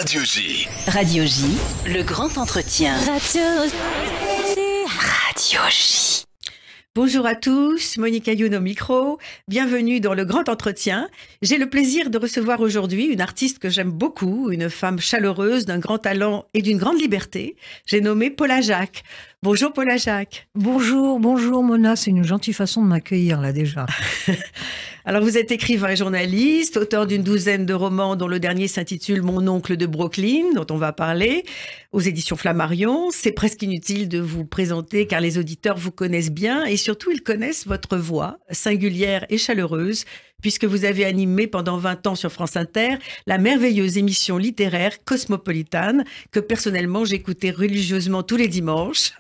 Radio J. Radio J, le grand entretien. Radio J. Bonjour à tous, Monique Ayoun au micro. Bienvenue dans le grand entretien. J'ai le plaisir de recevoir aujourd'hui une artiste que j'aime beaucoup, une femme chaleureuse, d'un grand talent et d'une grande liberté. J'ai nommé Paula Jacques. Bonjour Paula Jacques. Bonjour Mona, c'est une gentille façon de m'accueillir là déjà. Alors vous êtes écrivain et journaliste, auteur d'une douzaine de romans dont le dernier s'intitule Mon oncle de Brooklyn, dont on va parler, aux éditions Flammarion. C'est presque inutile de vous présenter car les auditeurs vous connaissent bien et surtout ils connaissent votre voix singulière et chaleureuse puisque vous avez animé pendant 20 ans sur France Inter la merveilleuse émission littéraire Cosmopolitane que personnellement j'écoutais religieusement tous les dimanches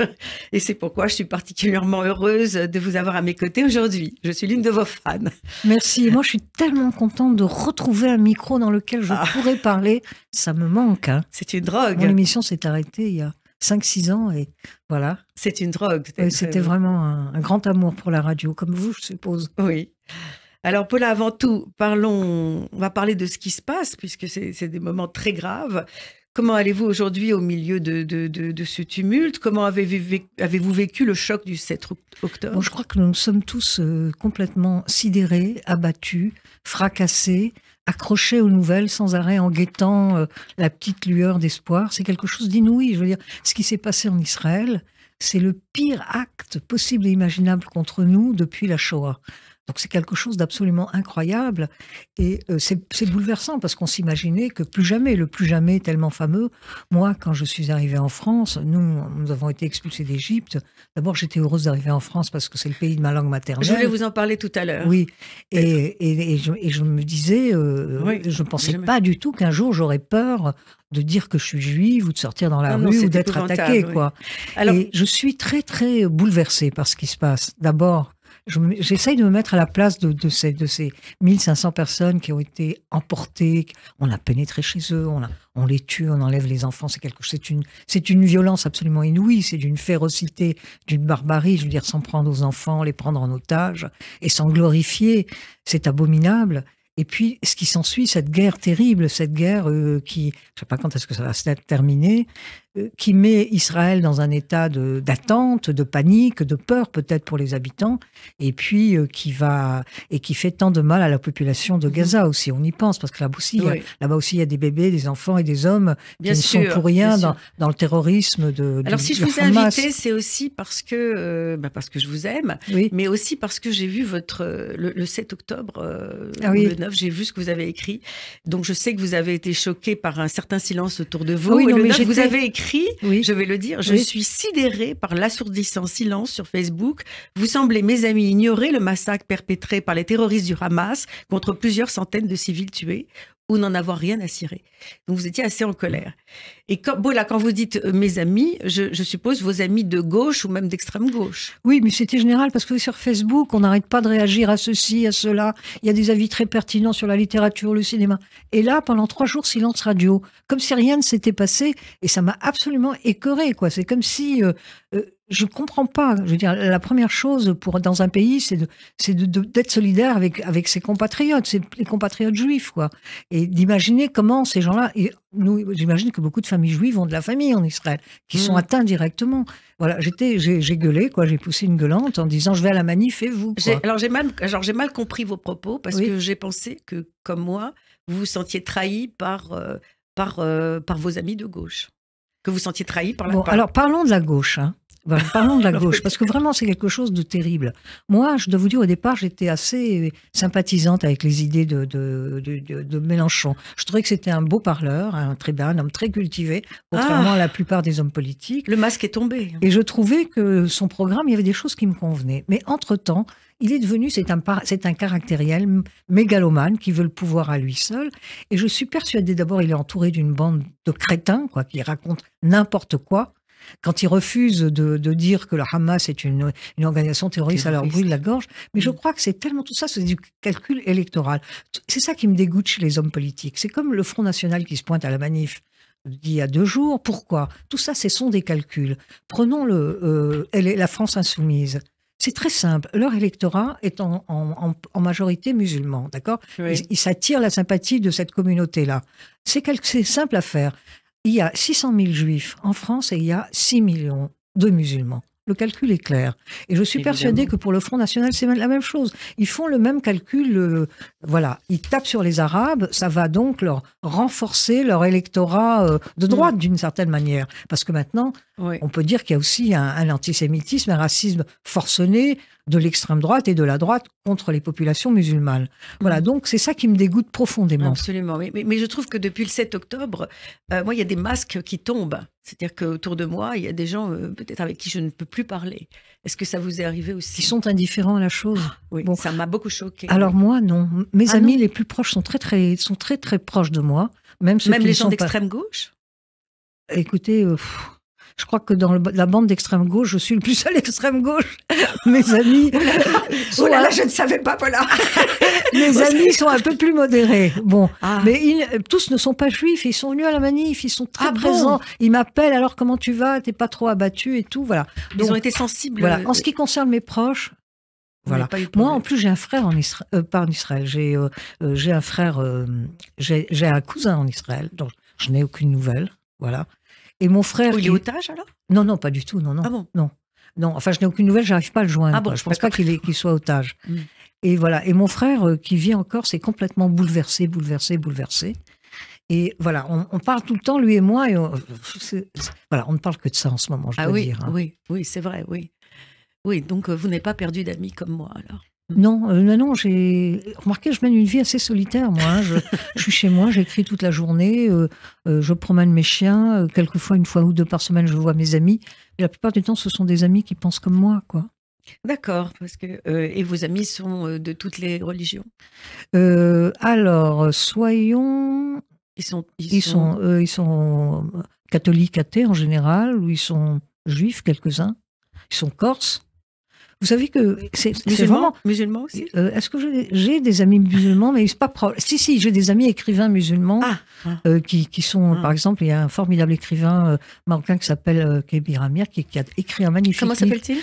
et c'est pourquoi je suis particulièrement heureuse de vous avoir à mes côtés aujourd'hui. Je suis l'une de vos fans. Merci. Moi, je suis tellement contente de retrouver un micro dans lequel je pourrais parler. Ça me manque. Hein. C'est une drogue. Mon émission s'est arrêtée il y a 5-6 ans et voilà. C'est une drogue. C'était vraiment un grand amour pour la radio, comme vous, je suppose. Oui. Alors Paula, avant tout, on va parler de ce qui se passe, puisque c'est des moments très graves. Comment allez-vous aujourd'hui au milieu de ce tumulte? Comment avez-vous vécu le choc du 7 octobre? Bon, je crois que nous sommes tous complètement sidérés, abattus, fracassés, accrochés aux nouvelles sans arrêt en guettant la petite lueur d'espoir. C'est quelque chose d'inouï. Je veux dire, ce qui s'est passé en Israël, c'est le pire acte possible et imaginable contre nous depuis la Shoah. Donc c'est quelque chose d'absolument incroyable et c'est bouleversant parce qu'on s'imaginait que le plus jamais tellement fameux. Moi, quand je suis arrivée en France, nous avons été expulsés d'Égypte. D'abord, j'étais heureuse d'arriver en France parce que c'est le pays de ma langue maternelle. Je voulais vous en parler tout à l'heure. Oui, et je me disais, je ne pensais pas du tout qu'un jour j'aurais peur de dire que je suis juive ou de sortir dans la rue ou d'être attaquée. Oui. Quoi. Alors, et je suis très, très bouleversée par ce qui se passe. D'abord, j'essaye de me mettre à la place de ces 1500 personnes qui ont été emportées. On a pénétré chez eux, on les tue, on enlève les enfants. C'est une violence absolument inouïe, c'est d'une férocité, d'une barbarie. Je veux dire, s'en prendre aux enfants, les prendre en otage et s'en glorifier, c'est abominable. Et puis, ce qui s'ensuit, cette guerre terrible, cette guerre qui, je ne sais pas quand est-ce que ça va se terminer, qui met Israël dans un état d'attente, de panique, de peur peut-être pour les habitants, et puis qui fait tant de mal à la population de Gaza aussi. On y pense parce que là-bas aussi, il y a des bébés, des enfants et des hommes qui ne sont pour rien dans le terrorisme de Alors si je vous ai invité, c'est aussi parce que je vous aime, mais aussi parce que j'ai vu le 7 octobre, le 9, j'ai vu ce que vous avez écrit. Donc je sais que vous avez été choqué par un certain silence autour de vous. Oui, et le 9, vous avez écrit, je vais le dire, je Oui. suis sidérée par l'assourdissant silence sur Facebook. Vous semblez, mes amis, ignorer le massacre perpétré par les terroristes du Hamas contre plusieurs centaines de civils tués ou n'en avoir rien à cirer. Donc vous étiez assez en colère. Et quand vous dites mes amis, je suppose vos amis de gauche ou même d'extrême gauche. Oui, mais c'était général parce que sur Facebook, on n'arrête pas de réagir à ceci, à cela. Il y a des avis très pertinents sur la littérature, le cinéma. Et là, pendant 3 jours, silence radio. Comme si rien ne s'était passé. Et ça m'a absolument écœurée, quoi. C'est comme si... je comprends pas. Je veux dire, la première chose dans un pays, c'est d'être solidaire avec ses compatriotes, les compatriotes juifs, quoi. Et d'imaginer comment ces gens-là, et j'imagine que beaucoup de familles juives ont de la famille en Israël, qui sont atteints directement. Voilà, j'ai gueulé, quoi. J'ai poussé une gueulante en disant, je vais à la manif et vous, quoi. Alors j'ai mal compris vos propos parce que j'ai pensé que, comme moi, vous vous sentiez trahi par vos amis de gauche. Que vous sentiez trahi par la... Bon, alors parlons de la gauche, hein. Parlons de la gauche, parce que vraiment c'est quelque chose de terrible. Moi, je dois vous dire, au départ, j'étais assez sympathisante avec les idées de Mélenchon. Je trouvais que c'était un beau parleur, un homme très cultivé, contrairement à la plupart des hommes politiques. Le masque est tombé. Et je trouvais que son programme, il y avait des choses qui me convenaient. Mais entre-temps, il est devenu, c'est un caractériel mégalomane qui veut le pouvoir à lui seul. Et je suis persuadée, d'abord, il est entouré d'une bande de crétins, quoi, qui racontent n'importe quoi. Quand ils refusent de dire que le Hamas est une organisation terroriste, ça leur brûle la gorge. Mais je crois que c'est tellement tout ça, c'est du calcul électoral. C'est ça qui me dégoûte chez les hommes politiques. C'est comme le Front National qui se pointe à la manif d'il y a 2 jours. Pourquoi? Tout ça, ce sont des calculs. Prenons la France insoumise. C'est très simple. Leur électorat est en majorité musulman, d'accord? Oui. Ils s'attirent la sympathie de cette communauté-là. C'est simple à faire. Il y a 600 000 juifs en France et il y a 6 millions de musulmans. Le calcul est clair. Et je suis persuadée que pour le Front National, c'est la même chose. Ils font le même calcul. Voilà. Ils tapent sur les Arabes. Ça va donc leur renforcer leur électorat de droite, d'une certaine manière. Parce que maintenant, on peut dire qu'il y a aussi un antisémitisme, un racisme forcené de l'extrême droite et de la droite contre les populations musulmanes. Voilà, donc c'est ça qui me dégoûte profondément. Absolument, mais je trouve que depuis le 7 octobre, moi, il y a des masques qui tombent. C'est-à-dire qu'autour de moi, il y a des gens peut-être avec qui je ne peux plus parler. Est-ce que ça vous est arrivé aussi? Ils sont indifférents à la chose. Oui, bon. Ça m'a beaucoup choqué. Alors moi, non. Mes amis les plus proches sont très proches de moi. Même les gens d'extrême gauche? Écoutez... je crois que dans la bande d'extrême gauche, je suis le plus à l'extrême gauche. Mes amis... Oh là là, je ne savais pas, Paula. Mes amis sont un peu plus modérés. Bon, mais tous ne sont pas juifs. Ils sont venus à la manif. Ils sont très présents. Bon. Ils m'appellent. Alors, comment tu vas? T'es pas trop abattu et tout. Voilà. Donc, ils ont été sensibles. Voilà. En ce qui concerne mes proches, voilà. Moi, en plus, j'ai un frère pas en Israël. J'ai un frère. J'ai un cousin en Israël. Donc, je n'ai aucune nouvelle. Voilà. Et mon frère. Il est otage alors? Non, pas du tout. Non. Ah bon? Non. Enfin, je n'ai aucune nouvelle. J'arrive pas à le joindre. Ah bon, je pense pas qu'il soit otage. Et voilà. Et mon frère qui vit encore, c'est complètement bouleversé. Et voilà, on parle tout le temps, lui et moi. Et voilà, on ne parle que de ça en ce moment, je dois dire. Hein. Oui, c'est vrai, oui. Oui, donc vous n'avez pas perdu d'amis comme moi alors? Non, j'ai remarqué, je mène une vie assez solitaire, moi. Hein. Je suis chez moi, j'écris toute la journée, je promène mes chiens, quelquefois une fois ou deux par semaine, je vois mes amis. Et la plupart du temps, ce sont des amis qui pensent comme moi, quoi. D'accord, parce que et vos amis sont de toutes les religions? Alors, soyons... Ils sont catholiques athées en général, ou ils sont juifs, quelques-uns. Ils sont corses. Vous savez que c'est vraiment... Musulmans aussi? Est-ce que j'ai des amis musulmans, mais c'est pas propre. Si, j'ai des amis écrivains musulmans qui sont, par exemple, il y a un formidable écrivain marocain qui s'appelle Kébir Amir, qui a écrit un magnifique livre. Comment s'appelle-t-il?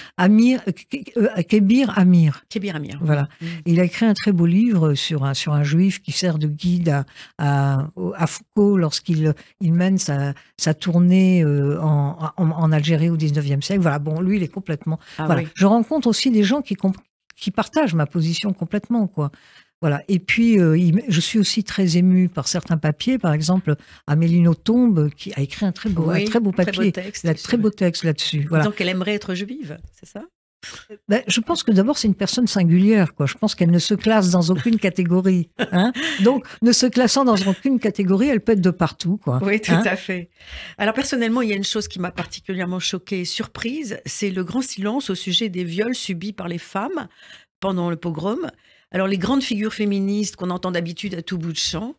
Kébir Amir. Kébir Amir. Voilà. Il a écrit un très beau livre sur un juif qui sert de guide à Foucault lorsqu'il mène sa tournée en Algérie au 19e siècle. Voilà. Bon, lui, il est complètement... voilà. Oui. Je rencontre aussi des gens qui partagent ma position complètement, quoi. Voilà. Et puis, je suis aussi très émue par certains papiers. Par exemple, Amélie Nothomb, qui a écrit un très beau papier. Très beau texte là-dessus. Voilà. Disant qu'elle aimerait être juive, c'est ça? Je pense que d'abord, c'est une personne singulière, quoi. Je pense qu'elle ne se classe dans aucune catégorie. Hein. Donc, ne se classant dans aucune catégorie, elle peut être de partout, quoi. Oui, tout à fait. Alors, personnellement, il y a une chose qui m'a particulièrement choquée et surprise, c'est le grand silence au sujet des viols subis par les femmes pendant le pogrom. Alors, les grandes figures féministes qu'on entend d'habitude à tout bout de champ,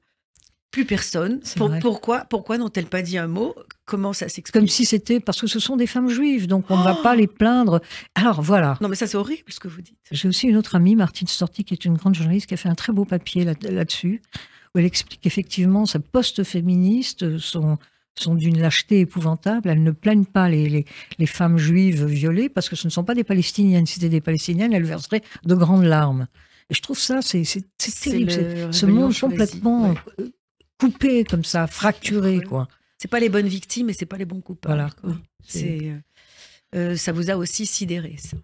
plus personne. Pourquoi n'ont-elles pas dit un mot? Comment ça s'explique? Comme si c'était parce que ce sont des femmes juives, donc on ne va pas les plaindre. Alors voilà. Non, mais ça c'est horrible ce que vous dites. J'ai aussi une autre amie, Martine Storti, qui est une grande journaliste, qui a fait un très beau papier là-dessus, où elle explique qu'effectivement, ces postes féministes sont d'une lâcheté épouvantable. Elles ne plaignent pas les femmes juives violées parce que ce ne sont pas des Palestiniennes. Si c'était des Palestiniennes, elles verseraient de grandes larmes. Et je trouve ça, c'est terrible. Ce monde complètement coupé comme ça, fracturé, quoi. C'est pas les bonnes victimes et c'est pas les bons coupables. Voilà. Ça vous a aussi sidéré, ça.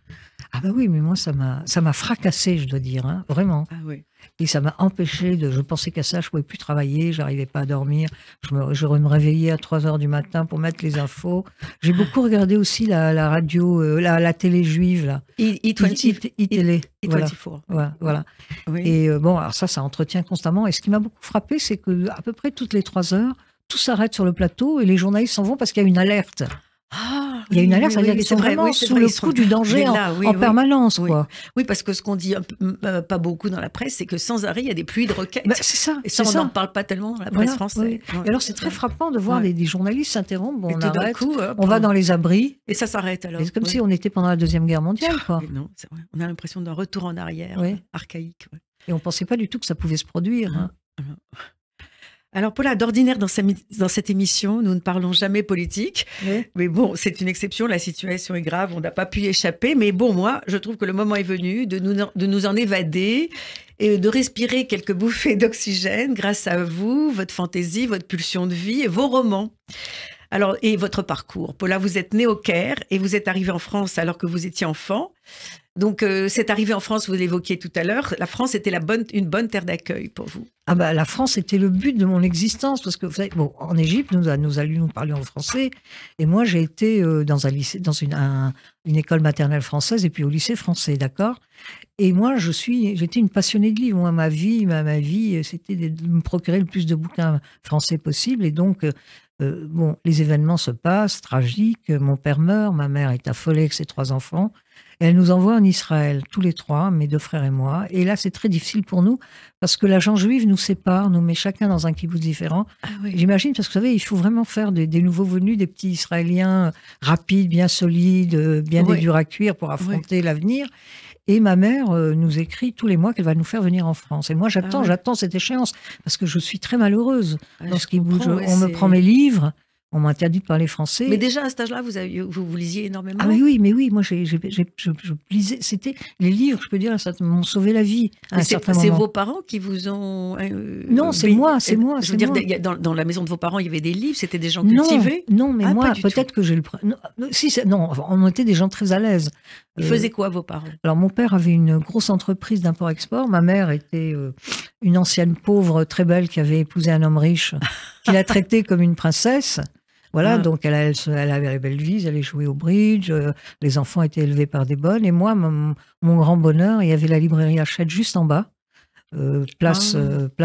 Ah bah oui, mais moi, ça m'a fracassé, je dois dire, hein, vraiment. Ah oui. Et ça m'a empêché je pensais qu'à ça, je pouvais plus travailler, j'arrivais pas à dormir, je me réveillais à 3h du matin pour mettre les infos. J'ai beaucoup regardé aussi la radio, la télé juive, là. iTélé. Voilà. Oui. Et bon, alors ça entretient constamment. Et ce qui m'a beaucoup frappé, c'est que à peu près toutes les 3 heures, tout s'arrête sur le plateau et les journalistes s'en vont parce qu'il y a une alerte. Il y a une alerte, c'est-à-dire qu'ils sont vraiment sous le coup du danger en permanence. Quoi. Oui, parce que ce qu'on dit pas beaucoup dans la presse, c'est que sans arrêt, il y a des pluies de roquettes. C'est ça. Et ça, on n'en parle pas tellement dans la presse française. Oui. Et alors, c'est très frappant de voir des journalistes s'interrompre. Bon, on arrête, coup, on va dans les abris. Et ça s'arrête alors. C'est comme si on était pendant la Deuxième Guerre mondiale. Quoi. Non, c'est vrai. On a l'impression d'un retour en arrière, archaïque. Et on ne pensait pas du tout que ça pouvait se produire. Hein. Alors Paula, d'ordinaire dans cette émission, nous ne parlons jamais politique. Oui. Mais bon, c'est une exception, la situation est grave, on n'a pas pu y échapper. Mais bon, moi, je trouve que le moment est venu de nous en évader et de respirer quelques bouffées d'oxygène grâce à vous, votre fantaisie, votre pulsion de vie et vos romans. Alors, et votre parcours. Paula, vous êtes née au Caire et vous êtes arrivée en France alors que vous étiez enfant. Donc, cette arrivée en France, vous l'évoquiez tout à l'heure, la France était une bonne terre d'accueil pour vous. Ah bah, la France était le but de mon existence, parce que vous savez, bon, en Égypte, nous parlions français, et moi j'ai été dans un lycée, dans une école maternelle française, et puis au lycée français, d'accord. Et moi, j'étais une passionnée de livres. Moi, ma vie, c'était de me procurer le plus de bouquins français possible, et donc. Bon, les événements se passent, tragiques. Mon père meurt, ma mère est affolée avec ses 3 enfants. Et elle nous envoie en Israël, tous les 3, mes 2 frères et moi. Et là, c'est très difficile pour nous, parce que l'agent juif nous sépare, nous met chacun dans un kibbutz différent. Ah oui. J'imagine, parce que vous savez, il faut vraiment faire des nouveaux venus, des petits Israéliens rapides, bien solides, bien des durs à cuire pour affronter l'avenir. Et ma mère nous écrit tous les mois qu'elle va nous faire venir en France. Et moi, j'attends cette échéance, parce que je suis très malheureuse dans ce kibbutz. On me prend mes livres, on m'a interdit de parler français. Mais déjà, à cet âge-là, vous lisiez énormément. Ah mais oui, moi, je lisais, c'était les livres, je peux dire, ça m'ont sauvé la vie à un certain moment. C'est vos parents qui vous ont... non, c'est moi. Je veux dire, dans la maison de vos parents, il y avait des livres, c'était des gens cultivés. Non, mais moi, peut-être que j'ai le... Non, on était des gens très à l'aise. Ils faisaient quoi, vos parents? Alors, mon père avait une grosse entreprise d'import-export. Ma mère était une ancienne pauvre très belle qui avait épousé un homme riche, qui l'a traitée comme une princesse. Voilà, donc elle avait la belle vie, elle allait jouer au bridge, les enfants étaient élevés par des bonnes. Et moi, mon grand bonheur, il y avait la librairie Hachette juste en bas, place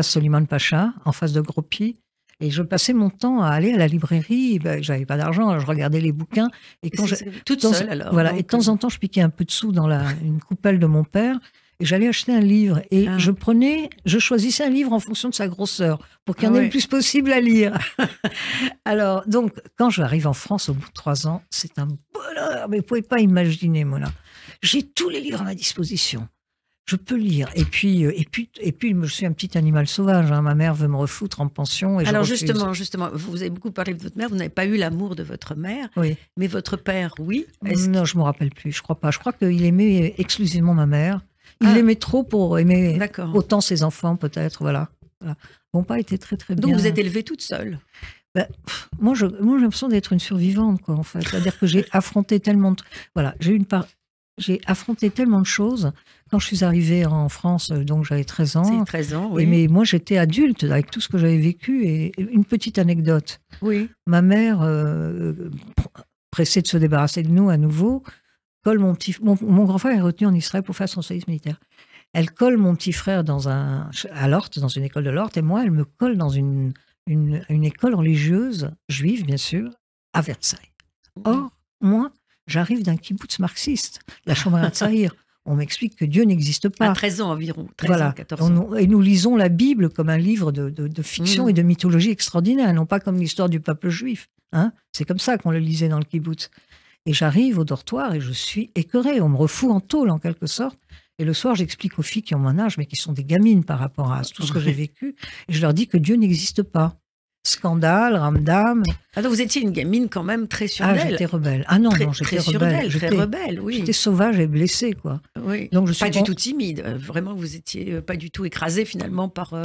Soliman Pacha, en face de Gropi. Et je passais mon temps à aller à la librairie. Ben, j'avais pas d'argent, alors je regardais les bouquins. Et toute seule alors. Voilà, et de temps en temps, je piquais un peu de sous dans une coupelle de mon père. Et j'allais acheter un livre. Et je choisissais un livre en fonction de sa grosseur, pour qu'il y en ait le plus possible à lire. Alors, donc, quand j'arrive en France, au bout de 3 ans, c'est un bonheur. Mais vous ne pouvez pas imaginer, moi, là. J'ai tous les livres à ma disposition. Je peux lire. Et puis, je suis un petit animal sauvage. Hein. Ma mère veut me refoutre en pension. Et alors, justement, vous avez beaucoup parlé de votre mère. Vous n'avez pas eu l'amour de votre mère. Oui. Mais votre père, oui. Non, je ne me rappelle plus. Je crois pas. Je crois qu'il aimait exclusivement ma mère. Il l'aimait trop pour aimer autant ses enfants, peut-être, voilà. Mon père était très, très bien. Donc, vous êtes élevée toute seule? Moi, j'ai l'impression d'être une survivante, quoi, en fait. C'est-à-dire que j'ai affronté tellement de... Voilà, j'ai affronté tellement de choses. Quand je suis arrivée en France, donc j'avais 13 ans. C'est 13 ans, oui. Mais moi, j'étais adulte avec tout ce que j'avais vécu. Et une petite anecdote. Oui. Ma mère, pressée de se débarrasser de nous à nouveau... colle mon grand frère est retenu en Israël pour faire son service militaire. Elle colle mon petit frère à l'Orte, dans une école de l'Orte, et moi, elle me colle dans une école religieuse, juive bien sûr, à Versailles. Or, moi, j'arrive d'un kibbutz marxiste, la Shomer Tzahir. On m'explique que Dieu n'existe pas. À 13 ans environ, 13 ans, 14 ans. Et nous lisons la Bible comme un livre de fiction et de mythologie extraordinaire, non pas comme l'histoire du peuple juif. Hein. C'est comme ça qu'on le lisait dans le kibbutz. Et j'arrive au dortoir et je suis écœurée. On me refout en tôle, en quelque sorte. Et le soir, j'explique aux filles qui ont mon âge, mais qui sont des gamines par rapport à tout ce que j'ai vécu. Et je leur dis que Dieu n'existe pas. Scandale, ramdam. Ah donc vous étiez une gamine quand même très sûre d'elle. Ah, j'étais rebelle. Ah non, j'étais rebelle. Très rebelle, oui. J'étais sauvage et blessée, quoi. Oui. Donc pas du tout timide. Vraiment, vous étiez pas du tout écrasée finalement par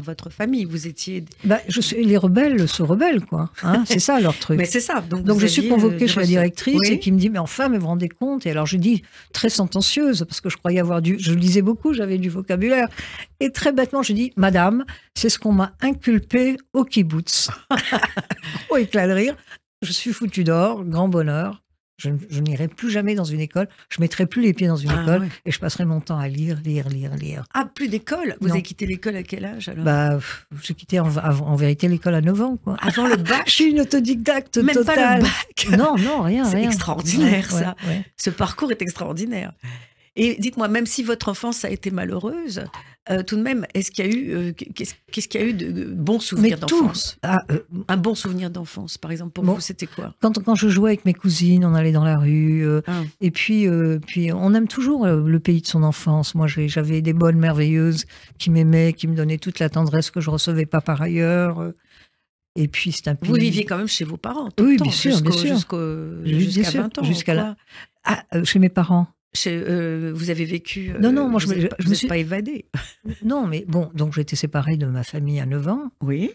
votre famille. Vous étiez... les rebelles se rebellent, quoi. Hein, c'est ça leur truc. Mais c'est ça. Donc je suis convoquée chez la directrice et qui me dit, mais enfin, vous vous rendez compte? Et alors je dis, très sentencieuse, parce que je croyais avoir je lisais beaucoup, j'avais du vocabulaire. Et très bêtement, je dis, madame, c'est ce qu'on m'a inculpé au kibbutz. Oh, éclat de rire. Je suis foutu dehors, grand bonheur. Je n'irai plus jamais dans une école. Je mettrai plus les pieds dans une école et je passerai mon temps à lire. Ah, plus d'école? Vous avez quitté l'école à quel âge alors? J'ai quitté en vérité l'école à 9 ans, quoi. Avant le bac? Je suis une autodidacte totale. Même pas le bac? Non, rien. C'est extraordinaire, ouais, ça. Ouais. Ce parcours est extraordinaire. Et dites-moi, même si votre enfance a été malheureuse, tout de même, est-ce qu'il y a eu, qu'est-ce qu'il y a eu de bons souvenirs d'enfance? Un bon souvenir d'enfance, par exemple, pour vous, c'était quoi? Quand je jouais avec mes cousines, on allait dans la rue. Et puis on aime toujours le pays de son enfance. Moi, j'avais des bonnes merveilleuses qui m'aimaient, qui me donnaient toute la tendresse que je recevais pas par ailleurs. Et puis, c'est un pays... Vous viviez quand même chez vos parents tout oui, le temps, bien sûr, bien sûr. Jusqu'à 20 ans. Chez mes parents. Vous avez vécu... Non, moi, je me suis pas évadée. Non, mais bon, donc j'ai été séparée de ma famille à 9 ans. Oui.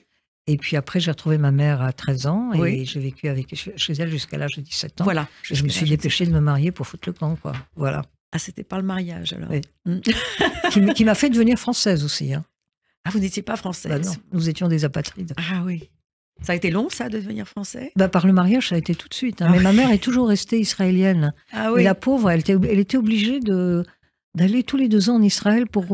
Et puis après, j'ai retrouvé ma mère à 13 ans. Oui. Et j'ai vécu chez elle jusqu'à l'âge de 17 ans. Voilà. Et je me suis dépêchée de me marier pour foutre le camp, quoi. Voilà. Ah, c'était par le mariage, alors. Oui. qui m'a fait devenir française aussi. Hein. Ah, vous n'étiez pas française? Bah non, nous étions des apatrides. Ah oui. Ça a été long, ça, de devenir français? Par le mariage, ça a été tout de suite. Hein. Mais ma mère est toujours restée israélienne. Ah oui. Et la pauvre, elle était obligée d'aller tous les 2 ans en Israël pour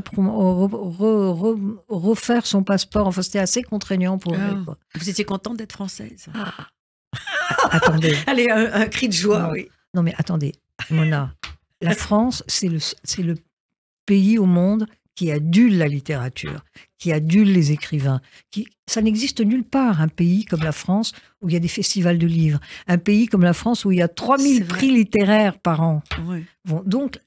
refaire son passeport. Enfin, c'était assez contraignant pour elle. Quoi. Vous étiez contente d'être française? Attendez. Allez, un cri de joie, non, oui. Non, mais attendez, Mona. La France, c'est le pays au monde qui adule la littérature, qui adule les écrivains. Ça n'existe nulle part, un pays comme la France où il y a des festivals de livres, un pays comme la France où il y a 3000 prix littéraires par an. Oui. Bon, donc,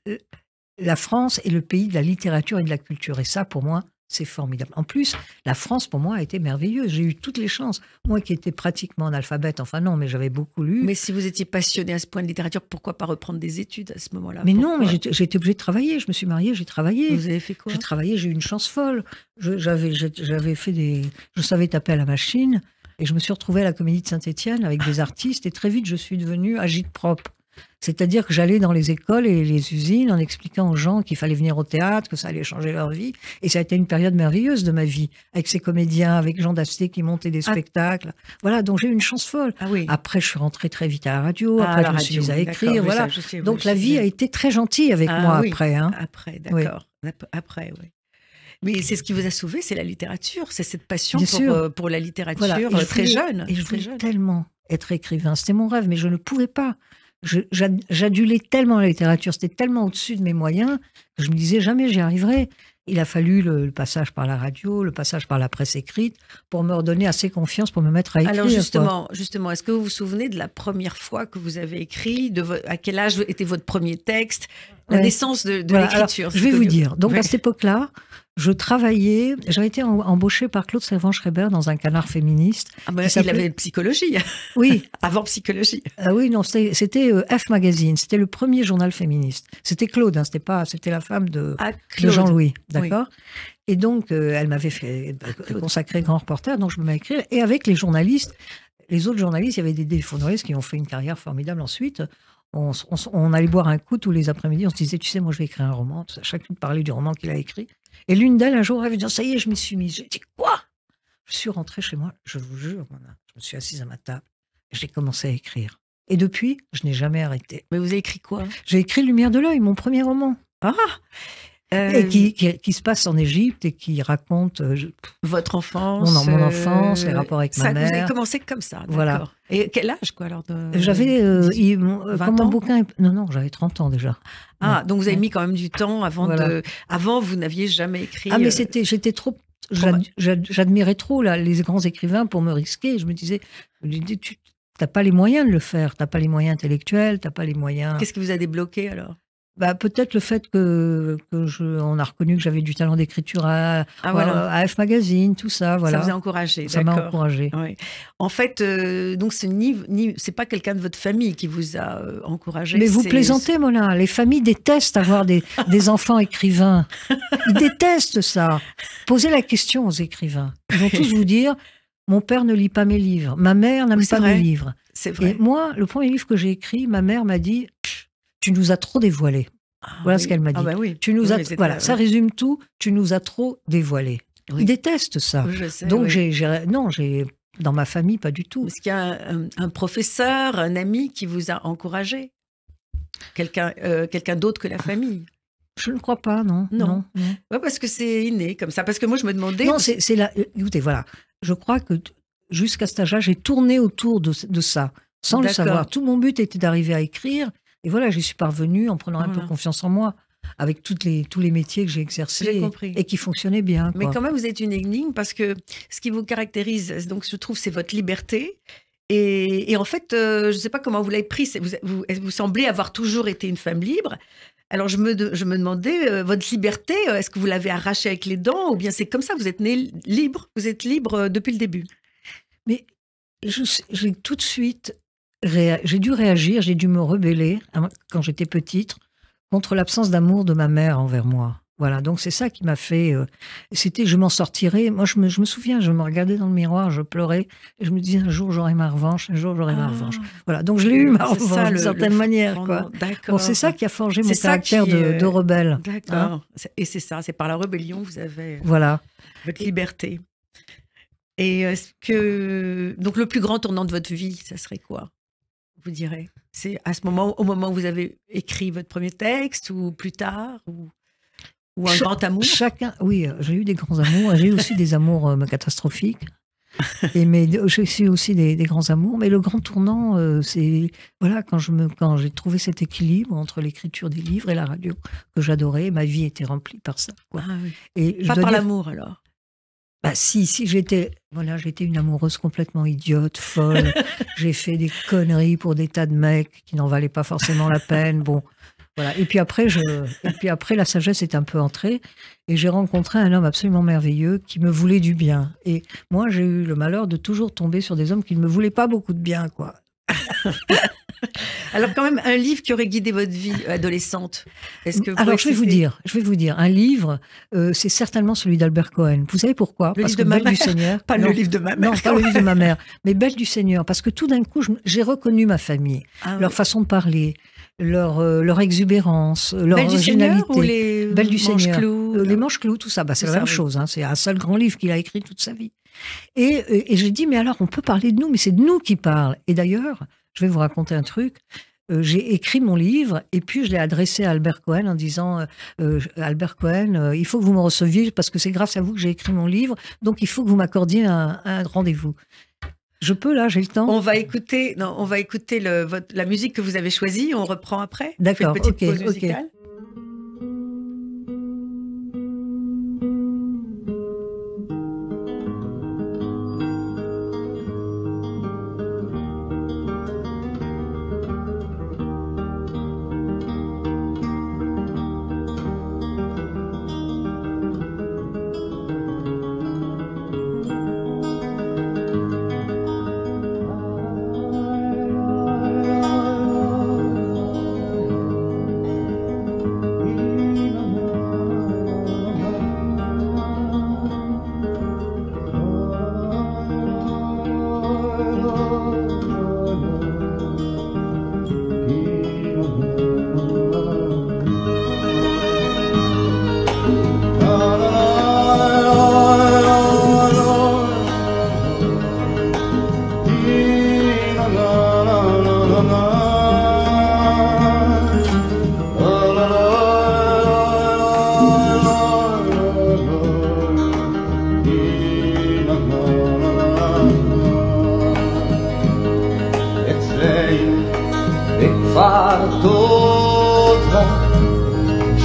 la France est le pays de la littérature et de la culture. Et ça, pour moi, c'est formidable. En plus, la France, pour moi, a été merveilleuse. J'ai eu toutes les chances. Moi qui étais pratiquement analphabète, enfin non, mais j'avais beaucoup lu. Mais si vous étiez passionné à ce point de littérature, pourquoi pas reprendre des études à ce moment-là? Mais non, mais j'ai été obligée de travailler. Je me suis mariée, j'ai travaillé. Vous avez fait quoi? J'ai travaillé, j'ai eu une chance folle. J'avais fait je savais taper à la machine et je me suis retrouvée à la Comédie de Saint-Étienne avec des artistes et très vite, je suis devenue agite-propre. C'est-à-dire que j'allais dans les écoles et les usines en expliquant aux gens qu'il fallait venir au théâtre, que ça allait changer leur vie. Et ça a été une période merveilleuse de ma vie, avec ces comédiens, avec Jean Dasté qui montait des spectacles. Voilà, donc j'ai eu une chance folle. Ah oui. Après, je suis rentrée très vite à la radio. Après, je me suis mise à écrire. Voilà. Donc la vie a été très gentille avec moi après. Hein. Après, d'accord. Oui. Après, oui. Mais c'est ce qui vous a sauvé, c'est la littérature. C'est cette passion pour la littérature très jeune. Et je voulais tellement être écrivain. C'était mon rêve, mais je ne pouvais pas. J'adulais tellement la littérature, c'était tellement au-dessus de mes moyens que je me disais jamais j'y arriverai. Il a fallu le passage par la radio, le passage par la presse écrite pour me redonner assez confiance pour me mettre à écrire. Alors justement, est-ce que vous vous souvenez de la première fois que vous avez écrit, à quel âge était votre premier texte, la naissance de l'écriture? Je vais vous dire. Donc à cette époque-là, je travaillais, j'avais été embauchée par Claude Servan-Schreiber dans un canard féministe. Ah ben, il avait psychologie. Oui. Avant psychologie. Oui, non, c'était F Magazine, c'était le premier journal féministe. C'était Claude, hein, c'était la femme de Jean-Louis, d'accord? Oui. Et donc, elle m'avait fait consacrer grand reporter, donc je me mets à écrire. Et avec les journalistes, les autres journalistes, il y avait des journalistes qui ont fait une carrière formidable ensuite. On allait boire un coup tous les après-midi, on se disait, tu sais, moi je vais écrire un roman. Chacune parlait du roman qu'il a écrit. Et l'une d'elles, un jour, elle avait dit, ça y est, je m'y suis mise. J'ai dit, quoi? Je suis rentrée chez moi, je vous jure, je me suis assise à ma table, j'ai commencé à écrire. Et depuis, je n'ai jamais arrêté. Mais vous avez écrit quoi? J'ai écrit Lumière de l'œil, mon premier roman. Et qui se passe en Égypte et qui raconte votre enfance, mon enfance, les rapports avec ma mère. Vous avez commencé comme ça, d'accord. Voilà. Et quel âge, quoi, alors J'avais, mon bouquin... Non, j'avais 30 ans déjà. Ah, donc vous avez mis quand même du temps avant Avant, vous n'aviez jamais écrit... Ah, mais j'étais trop... J'admirais trop les grands écrivains pour me risquer. Je me disais, tu n'as pas les moyens de le faire, tu n'as pas les moyens intellectuels, tu n'as pas les moyens... Qu'est-ce qui vous a débloqué, alors? Peut-être le fait on a reconnu que j'avais du talent d'écriture à F Magazine, tout ça, voilà. Ça vous a encouragé, ça m'a encouragé. Oui. En fait, donc c'est pas quelqu'un de votre famille qui vous a encouragé. Mais vous plaisantez, Mona. Les familles détestent avoir des enfants écrivains. Ils détestent ça. Posez la question aux écrivains. Ils vont tous vous dire, mon père ne lit pas mes livres, ma mère n'aime pas mes livres. C'est vrai. Et moi, le premier livre que j'ai écrit, ma mère m'a dit, tu nous as trop dévoilé. Voilà ce qu'elle m'a dit. Oui. Tu nous as, ça résume tout. Tu nous as trop dévoilé. Oui. Ils détestent ça. Oui, je sais, donc dans ma famille pas du tout. Est-ce qu'il y a un professeur, un ami qui vous a encouragé? Quelqu'un d'autre que la famille? Je ne crois pas, non. Non. Ouais, parce que c'est inné comme ça. Parce que moi je me demandais. Non, c'est là. Écoutez, voilà. Je crois que jusqu'à cet âge-là, j'ai tourné autour de ça, sans le savoir. Tout mon but était d'arriver à écrire. Et voilà, j'y suis parvenue en prenant un peu confiance en moi. avec tous les métiers que j'ai exercés J'ai compris. et qui fonctionnaient bien. Mais quoi. quand même, vous êtes une énigme parce que ce qui vous caractérise, donc je trouve, c'est votre liberté. Et en fait, je ne sais pas comment vous l'avez pris. Vous semblez avoir toujours été une femme libre. Alors je me demandais, votre liberté, est-ce que vous l'avez arrachée avec les dents ou bien c'est comme ça, vous êtes née libre, vous êtes libre depuis le début? Mais j'ai tout de suite, j'ai dû réagir, j'ai dû me rebeller quand j'étais petite contre l'absence d'amour de ma mère envers moi. Voilà, donc c'est ça qui m'a fait. C'était, je m'en sortirai. Moi, je me souviens, je me regardais dans le miroir, je pleurais, et je me disais un jour j'aurai ma revanche, un jour j'aurai ma revanche. Voilà, donc je l'ai eu ma C'est ça, revanche d'une certaine manière, quoi. D'accord. Bon, c'est ça qui a forgé mon C'est ça caractère qui, de rebelle. D'accord. Et c'est ça, c'est par la rébellion que vous avez Voilà. votre liberté. Et est-ce que donc le plus grand tournant de votre vie, ça serait quoi, vous direz? C'est à ce moment, au moment où vous avez écrit votre premier texte, ou plus tard, ou un grand amour? Oui, j'ai eu des grands amours, j'ai eu aussi des amours catastrophiques. Mais j'ai eu aussi des grands amours. Mais le grand tournant, c'est voilà, quand j'ai trouvé cet équilibre entre l'écriture des livres et la radio que j'adorais, ma vie était remplie par ça. Quoi. Ah oui. Et pas par l'amour alors? Bah si j'étais une amoureuse complètement idiote, folle. J'ai fait des conneries pour des tas de mecs qui n'en valaient pas forcément la peine. Bon, voilà. Et puis après, la sagesse est un peu entrée et j'ai rencontré un homme absolument merveilleux qui me voulait du bien. Et moi, j'ai eu le malheur de toujours tomber sur des hommes qui ne me voulaient pas beaucoup de bien, quoi. Alors quand même, un livre qui aurait guidé votre vie adolescente. Alors je vais vous dire, un livre, c'est certainement celui d'Albert Cohen. Vous savez pourquoi? Le parce livre que de Belle ma du mère. Seigneur. Pas le livre de ma mère. Non, pas le livre de ma mère, mais Belle du Seigneur, parce que tout d'un coup, j'ai reconnu ma famille, leur façon de parler, leur exubérance, leur Belle originalité. Du Seigneur ou les Belle du Seigneur, Manches-Clous, les Manches-Clous, tout ça, c'est la même chose. Hein, c'est un seul grand livre qu'il a écrit toute sa vie. Et j'ai dit, mais alors on peut parler de nous, mais c'est de nous qui parle. Et d'ailleurs, je vais vous raconter un truc. J'ai écrit mon livre et puis je l'ai adressé à Albert Cohen en disant Albert Cohen, il faut que vous me receviez parce que c'est grâce à vous que j'ai écrit mon livre, donc il faut que vous m'accordiez un rendez-vous. Je peux là, j'ai le temps. On va écouter la musique que vous avez choisie, on reprend après. D'accord, une petite pause musicale.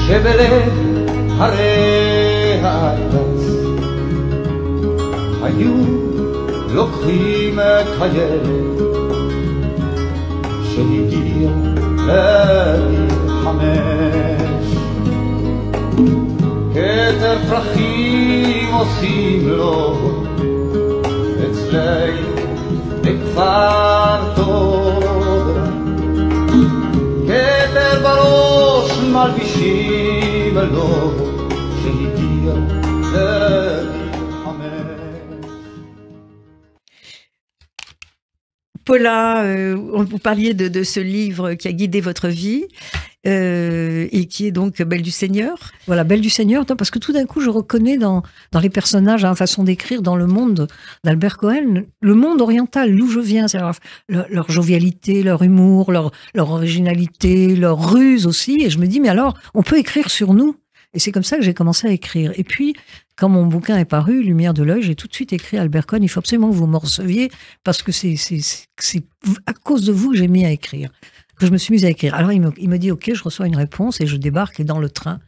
שבלב הרי הארץ היו לוקחים את הילד שהגיע לגיל 5 כתר פרחים עושים לו אצלנו בכפר תודה כתר בראש מלבישים לו שהגיע לגיל 5. Paula, vous parliez de ce livre qui a guidé votre vie et qui est donc Belle du Seigneur. Voilà, Belle du Seigneur, parce que tout d'un coup, je reconnais dans les personnages, hein, façon d'écrire, dans le monde d'Albert Cohen, le monde oriental, d'où je viens, c'est leur jovialité, leur humour, leur originalité, leur ruse aussi. Et je me dis, mais alors, on peut écrire sur nous. Et c'est comme ça que j'ai commencé à écrire. Et puis, quand mon bouquin est paru, Lumière de l'œil, j'ai tout de suite écrit à Albert Cohen, il faut absolument que vous me receviez, parce que c'est à cause de vous que j'ai mis à écrire. que je me suis mise à écrire. Alors, il me dit, OK, je reçois une réponse et je débarque et dans le train,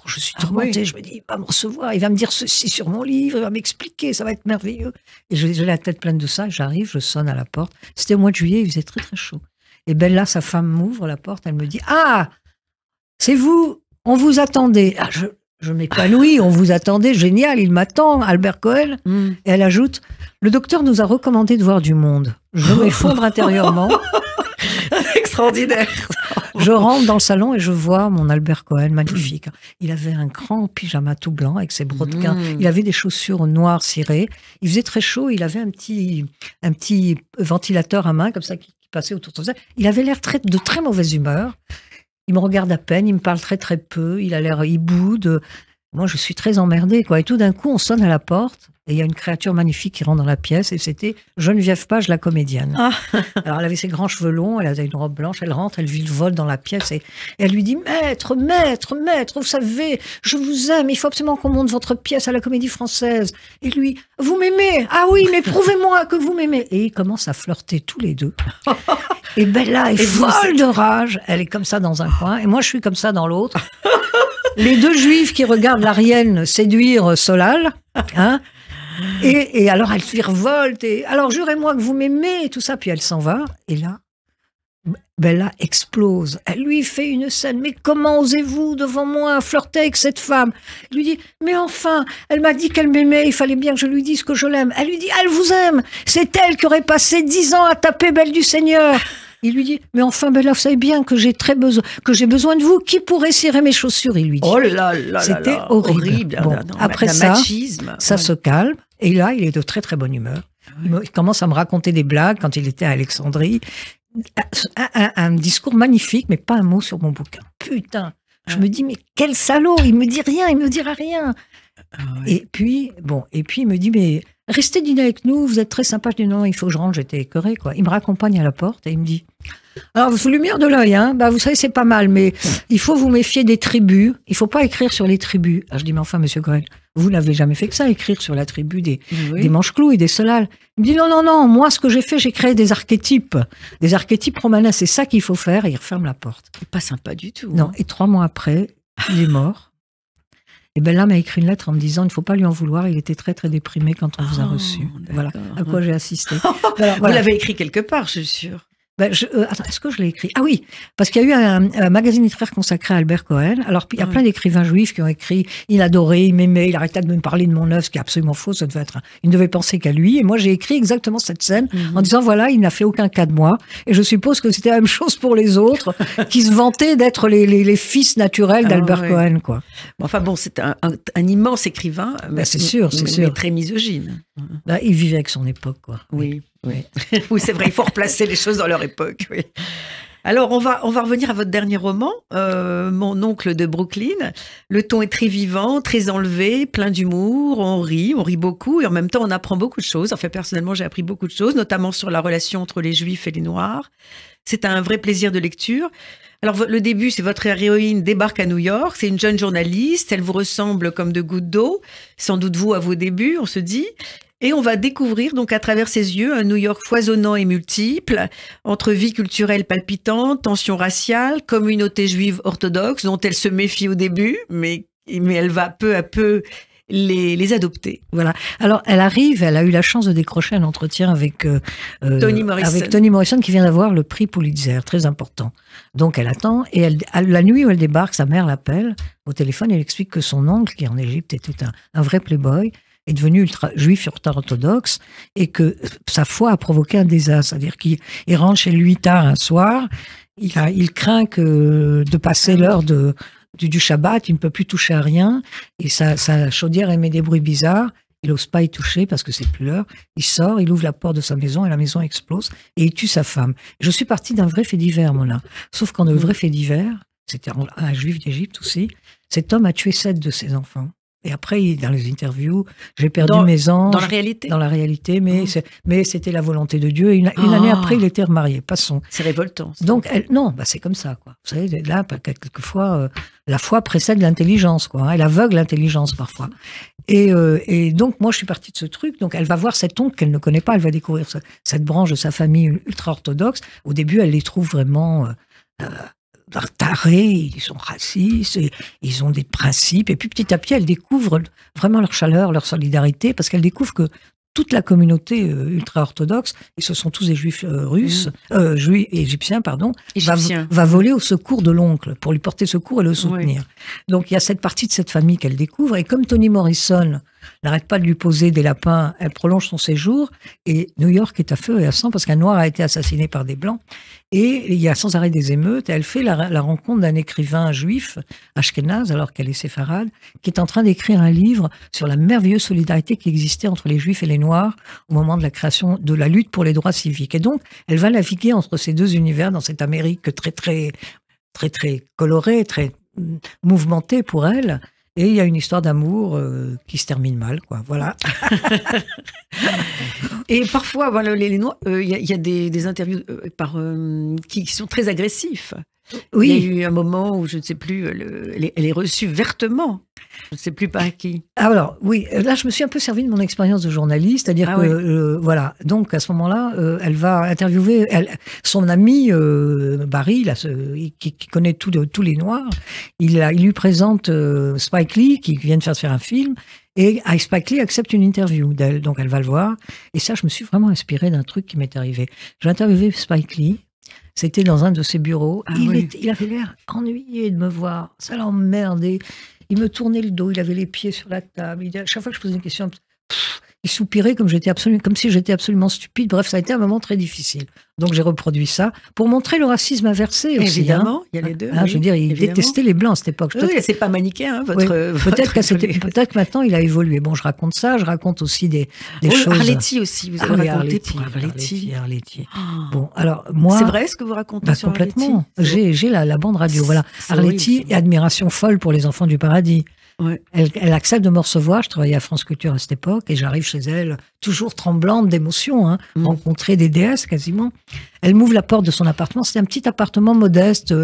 je suis tourmentée. Je me dis, il va me recevoir, il va me dire ceci sur mon livre, il va m'expliquer, ça va être merveilleux. Et j'ai la tête pleine de ça, j'arrive, je sonne à la porte. C'était au mois de juillet, il faisait très très chaud. Et Bella, sa femme, m'ouvre la porte, elle me dit, ah, c'est vous, on vous attendait. Ah, je m'épanouis, on vous attendait, génial, il m'attend, Albert Cohen. Et elle ajoute, le docteur nous a recommandé de voir du monde. Je m'effondre intérieurement. Extraordinaire. Je rentre dans le salon et je vois mon Albert Cohen, magnifique. Il avait un grand pyjama tout blanc avec ses brodequins. Il avait des chaussures noires cirées. Il faisait très chaud. Il avait un petit ventilateur à main, comme ça, qui passait autour de ça. Il avait l'air de très mauvaise humeur. Il me regarde à peine, il me parle très très peu. Il a l'air hibou. Moi, je suis très emmerdée, quoi. Et tout d'un coup, on sonne à la porte. Et il y a une créature magnifique qui rentre dans la pièce, et c'était Geneviève Page, la comédienne. Ah. Alors, elle avait ses grands cheveux longs, elle avait une robe blanche, elle rentre, elle virevolte dans la pièce, et elle lui dit, maître, vous savez, je vous aime, il faut absolument qu'on monte votre pièce à la Comédie Française. Et lui, vous m'aimez? Ah oui, mais prouvez-moi que vous m'aimez. Et ils commencent à flirter tous les deux. Et Bella est folle de rage, elle est comme ça dans un coin, et moi, je suis comme ça dans l'autre. Les deux juifs qui regardent l'Arienne séduire Solal, hein. Et alors, elle virevolte, et alors, jurez-moi que vous m'aimez, et tout ça. Puis elle s'en va, et là, Bella explose. Elle lui fait une scène. Mais comment osez-vous, devant moi, flirter avec cette femme? Il lui dit, mais enfin, elle m'a dit qu'elle m'aimait, il fallait bien que je lui dise que je l'aime. Elle lui dit, elle vous aime. C'est elle qui aurait passé 10 ans à taper Belle du Seigneur. Il lui dit, mais enfin, Bella, vous savez bien que j'ai besoin de vous. Qui pourrait cirer mes chaussures? Il lui dit. Oh là là. C'était horrible. Bon, après ça se calme. Et là, il est de très très bonne humeur. Il commence à me raconter des blagues quand il était à Alexandrie. Un discours magnifique, mais pas un mot sur mon bouquin. Putain, je me dis, mais quel salaud, il me dit rien, il me dira rien. Et puis, il me dit, mais restez dîner avec nous, vous êtes très sympa. Je dis, non, il faut que je rentre, j'étais écœurée, quoi. Il me raccompagne à la porte et il me dit, alors, vous lumière de l'œil, hein, bah, vous savez, c'est pas mal, mais il faut vous méfier des tribus. Il faut pas écrire sur les tribus. Alors, je dis, mais enfin, monsieur Cohen, vous n'avez jamais fait que ça, écrire sur la tribu des Manche-Clous et des Solal. Il me dit, non, moi, ce que j'ai fait, j'ai créé des archétypes romanesques, c'est ça qu'il faut faire, et il referme la porte. C'est pas sympa du tout. Non, et 3 mois après, il est mort. Et Bella m'a écrit une lettre en me disant, il ne faut pas lui en vouloir, il était très, très déprimé quand on vous a reçu. Voilà à quoi j'ai assisté. Alors, vous l'avez écrit quelque part, je suis sûre. Attends, est-ce que je l'ai écrit? Ah oui, parce qu'il y a eu un magazine littéraire consacré à Albert Cohen. Alors, il y a plein d'écrivains juifs qui ont écrit « Il adorait, il m'aimait, il arrêtait de me parler de mon œuvre », ce qui est absolument faux, ça devait être il ne devait penser qu'à lui. Et moi, j'ai écrit exactement cette scène en disant « Voilà, il n'a fait aucun cas de moi ». Et je suppose que c'était la même chose pour les autres qui se vantaient d'être les fils naturels d'Albert Cohen, quoi. Enfin bon, c'est un immense écrivain, mais c'est sûr. très misogyne. Il vivait avec son époque, quoi. Oui. Oui, c'est vrai, il faut replacer les choses dans leur époque. Oui. Alors, on va revenir à votre dernier roman, Mon oncle de Brooklyn. Le ton est très vivant, très enlevé, plein d'humour, on rit beaucoup, et en même temps, on apprend beaucoup de choses. Enfin, personnellement, j'ai appris beaucoup de choses, notamment sur la relation entre les Juifs et les Noirs. C'est un vrai plaisir de lecture. Alors, le début, c'est votre héroïne débarque à New York, c'est une jeune journaliste, elle vous ressemble comme de gouttes d'eau, sans doute vous à vos débuts, on se dit. Et on va découvrir donc à travers ses yeux un New York foisonnant et multiple, entre vie culturelle palpitante, tension raciale, communauté juive orthodoxe dont elle se méfie au début, mais elle va peu à peu les adopter. Voilà. Alors, elle a eu la chance de décrocher un entretien avec Toni Morrison qui vient d'avoir le prix Pulitzer, très important. Donc, elle attend et la nuit où elle débarque, sa mère l'appelle au téléphone et elle explique que son oncle, qui en Égypte était un vrai playboy, est devenu juif ultra-orthodoxe et que sa foi a provoqué un désastre. C'est-à-dire qu'il rentre chez lui tard un soir, il craint que de passer l'heure du Shabbat, il ne peut plus toucher à rien, et sa chaudière émet des bruits bizarres, il n'ose pas y toucher parce que c'est plus l'heure, il sort, il ouvre la porte de sa maison et la maison explose, et il tue sa femme. Je suis partie d'un vrai fait divers, Mona. Sauf qu'en le vrai fait divers, c'était un juif d'Égypte aussi, cet homme a tué 7 de ses enfants. Et après, dans les interviews, j'ai perdu mes anges. Dans la réalité? Dans la réalité, mais c'était la volonté de Dieu. Et une année après, il était remarié. Passons. C'est révoltant. Donc, c'est comme ça, quoi. Vous savez, là, quelquefois, la foi précède l'intelligence, quoi. Hein, elle aveugle l'intelligence, parfois. Et donc, moi, je suis partie de ce truc. Donc, elle va voir cet oncle qu'elle ne connaît pas. Elle va découvrir cette branche de sa famille ultra-orthodoxe. Au début, elle les trouve vraiment tarés, ils sont racistes, et ils ont des principes. Et puis petit à petit, elles découvrent vraiment leur chaleur, leur solidarité, parce qu'elles découvrent que toute la communauté ultra-orthodoxe, et ce sont tous des juifs juifs égyptiens, pardon, va voler au secours de l'oncle pour lui porter secours et le soutenir. Donc il y a cette partie de cette famille qu'elle découvre, et comme Toni Morrison n'arrête pas de lui poser des lapins, elle prolonge son séjour, et New York est à feu et à sang parce qu'un noir a été assassiné par des blancs, et il y a sans arrêt des émeutes, et elle fait la rencontre d'un écrivain juif, ashkénaze, alors qu'elle est séfarade, qui est en train d'écrire un livre sur la merveilleuse solidarité qui existait entre les juifs et les noirs au moment de la création de la lutte pour les droits civiques. Et donc, elle va naviguer entre ces deux univers dans cette Amérique très colorée, très mouvementée pour elle. Et il y a une histoire d'amour qui se termine mal, quoi. Voilà. Et parfois, voilà, les Noirs, il y a des interviews qui sont très agressifs. Oui. Il y a eu un moment où, je ne sais plus, elle est reçue vertement. Je ne sais plus par qui. Alors, oui, là, je me suis un peu servi de mon expérience de journaliste, c'est-à-dire que, voilà, donc à ce moment-là, elle va interviewer son ami Barry, là, qui connaît tous les Noirs. Il lui présente Spike Lee, qui vient de faire un film, et Spike Lee accepte une interview d'elle, donc elle va le voir. Et ça, je me suis vraiment inspirée d'un truc qui m'est arrivé. J'ai interviewé Spike Lee. C'était dans un de ses bureaux. Il avait l'air ennuyé de me voir. Ça l'emmerdait. Il me tournait le dos. Il avait les pieds sur la table. À chaque fois que je posais une question, il soupirait comme si j'étais absolument stupide. Bref, ça a été un moment très difficile. Donc j'ai reproduit ça pour montrer le racisme inversé aussi. Évidemment, il y a les deux. Je veux dire, il détestait les blancs à cette époque. Oui, c'est pas manichéen, Peut-être que maintenant il a évolué. Bon, je raconte ça, je raconte aussi des choses. Arletty aussi, vous avez raconté pour Arletty. Bon, alors moi. C'est vrai ce que vous racontez sur complètement. J'ai la bande radio. Voilà, Arletty et admiration folle pour les enfants du paradis. Ouais. Elle accepte de me recevoir. Je travaillais à France Culture à cette époque et j'arrive chez elle, toujours tremblante d'émotion, rencontrer des déesses quasiment. Elle m'ouvre la porte de son appartement. C'était un petit appartement modeste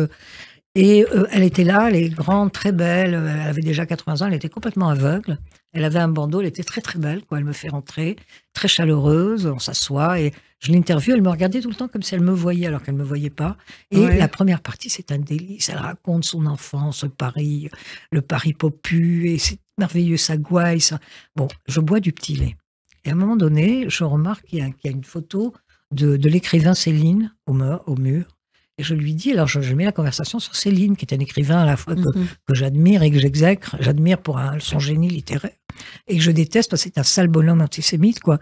et elle était là, elle est grande, très belle. Elle avait déjà 80 ans, elle était complètement aveugle. Elle avait un bandeau, elle était très très belle, quoi. Elle me fait rentrer, très chaleureuse, on s'assoit et je l'interviewe. Elle me regardait tout le temps comme si elle me voyait alors qu'elle ne me voyait pas. Et la première partie, c'est un délice. Elle raconte son enfance, Paris, le Paris popu, et c'est merveilleux, ça gouaille. Ça. Bon, je bois du petit lait. Et à un moment donné, je remarque qu'il y a une photo de l'écrivain Céline au mur. Et je lui dis, alors je mets la conversation sur Céline, qui est un écrivain à la fois que j'admire et que j'exècre. J'admire pour son génie littéraire. Et que je déteste parce que c'est un sale bonhomme antisémite, quoi.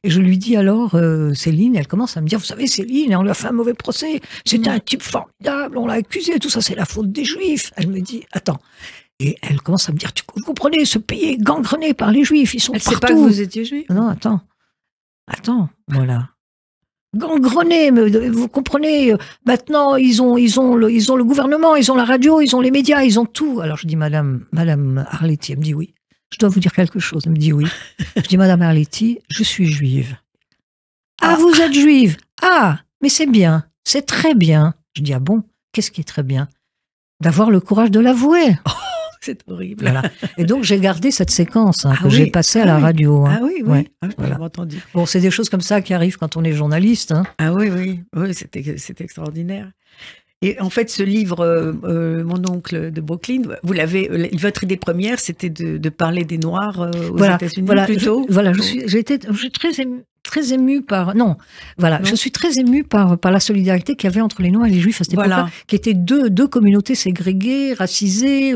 Et je lui dis alors, Céline, elle commence à me dire, vous savez, Céline, on lui a fait un mauvais procès. C'était un type formidable, on l'a accusé, tout ça, c'est la faute des Juifs. Elle me dit, attends. Et elle commence à me dire, vous comprenez, ce pays est gangrené par les Juifs, ils sont partout. Elle ne sait pas que vous étiez Juif. Non, attends, voilà. Gangrenés, vous comprenez, maintenant ils ont le gouvernement, ils ont la radio, ils ont les médias, ils ont tout. Alors je dis Madame Arletty, elle me dit oui. Je dois vous dire quelque chose. Elle me dit oui. Je dis Madame Arletty, je suis juive. Ah, vous êtes juive? Ah, mais c'est bien, c'est très bien. Je dis ah bon, qu'est-ce qui est très bien? D'avoir le courage de l'avouer. C'est horrible. Voilà. Et donc, j'ai gardé cette séquence que j'ai passée à la radio. Ah oui, oui. Voilà. J'ai entendu. Bon, c'est des choses comme ça qui arrivent quand on est journaliste. Ah oui, c'est extraordinaire. Et en fait, ce livre, Mon oncle de Brooklyn, vous l'avez. Votre idée première, c'était de parler des Noirs aux États-Unis plutôt. J'ai très émue par... Non, voilà, je suis très émue par la solidarité qu'il y avait entre les Noirs et les Juifs à cette époque-là, qui étaient deux communautés ségrégées, racisées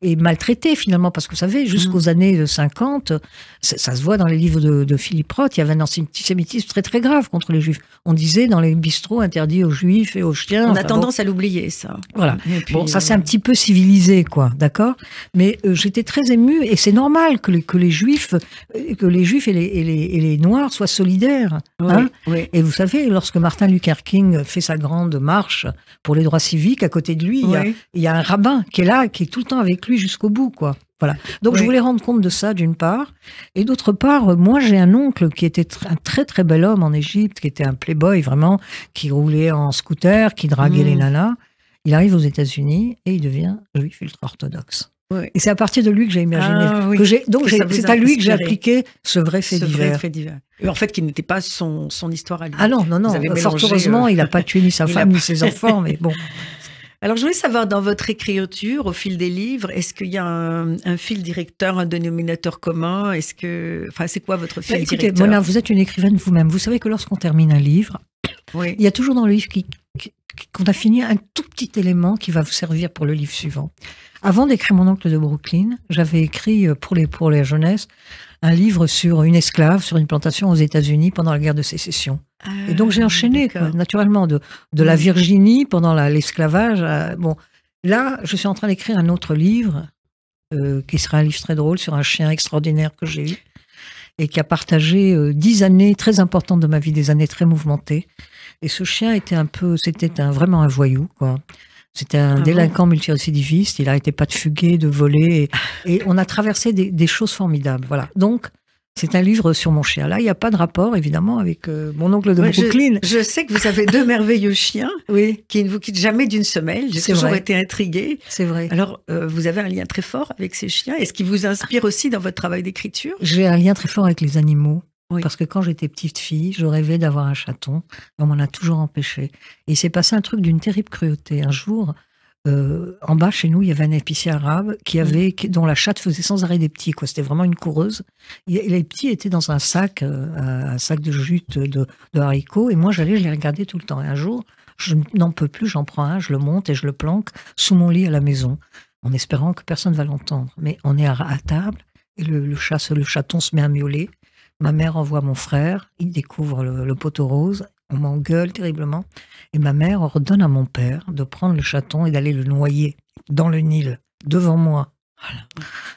et maltraitées finalement, parce que vous savez, jusqu'aux années 50, ça se voit dans les livres de Philippe Roth, il y avait un antisémitisme très très grave contre les Juifs. On disait dans les bistrots interdits aux Juifs et aux chiens. On a tendance à l'oublier, ça. Voilà. Puis, bon, ça c'est un petit peu civilisé, quoi, d'accord? Mais j'étais très émue, et c'est normal que les Juifs et les Noirs soient solidaires. Oui. Et vous savez, lorsque Martin Luther King fait sa grande marche pour les droits civiques, à côté de lui, il y a un rabbin qui est là, qui est tout le temps avec lui jusqu'au bout, quoi. Voilà. Donc je voulais rendre compte de ça d'une part, et d'autre part, moi j'ai un oncle qui était un très très bel homme en Égypte, qui était un playboy vraiment, qui roulait en scooter, qui draguait les nanas. Il arrive aux États-Unis et il devient juif ultra-orthodoxe. Ouais. Et c'est à partir de lui que j'ai imaginé. C'est à lui que j'ai appliqué ce vrai fait divers. Et en fait, qui n'était pas son histoire à lui. Ah non. Fort heureusement, il n'a pas tué ni sa femme ni ses enfants, mais bon. Alors, je voulais savoir, dans votre écriture, au fil des livres, est-ce qu'il y a un fil directeur, un dénominateur commun? Enfin, c'est quoi votre fil Écoutez, directeur? Mona, vous êtes une écrivaine vous-même. Vous savez que lorsqu'on termine un livre, Oui. il y a toujours dans le livre qu'on a fini un tout petit élément qui va vous servir pour le livre suivant. Avant d'écrire Mon oncle de Brooklyn, j'avais écrit pour les jeunesse un livre sur une esclave sur une plantation aux États-Unis pendant la guerre de sécession. Et donc j'ai enchaîné, quoi, naturellement, de la Virginie pendant l'esclavage. Bon, là, je suis en train d'écrire un autre livre qui sera un livre très drôle sur un chien extraordinaire que j'ai eu et qui a partagé 10 années très importantes de ma vie, des années très mouvementées. Et ce chien c'était vraiment un voyou, quoi. C'était un délinquant multirécidiviste. Il n'arrêtait pas de fuguer, de voler. Et on a traversé des choses formidables. Voilà. Donc, c'est un livre sur mon chien. Là, il n'y a pas de rapport, évidemment, avec mon oncle de Brooklyn. Je sais que vous avez 2 merveilleux chiens Oui, qui ne vous quittent jamais d'une semelle. J'ai C'est toujours vrai. été intriguée. c'est vrai. Alors, vous avez un lien très fort avec ces chiens. Est-ce qu'ils vous inspirent aussi dans votre travail d'écriture? J'ai un lien très fort avec les animaux. Oui. Parce que quand j'étais petite fille, je rêvais d'avoir un chaton. On m'en a toujours empêché. Et il s'est passé un truc d'une terrible cruauté. Un jour, en bas, chez nous, il y avait un épicier arabe dont la chatte faisait sans arrêt des petits, quoi. C'était vraiment une coureuse. Et les petits étaient dans un sac de jute de haricots. Et moi, je les regardais tout le temps. Et un jour, je n'en peux plus, j'en prends un, je le monte et je le planque sous mon lit à la maison, en espérant que personne ne va l'entendre. Mais on est à table, et le chaton se met à miauler. Ma mère envoie mon frère, il découvre le poteau rose, on m'engueule terriblement. Et ma mère ordonne à mon père de prendre le chaton et d'aller le noyer dans le Nil, devant moi.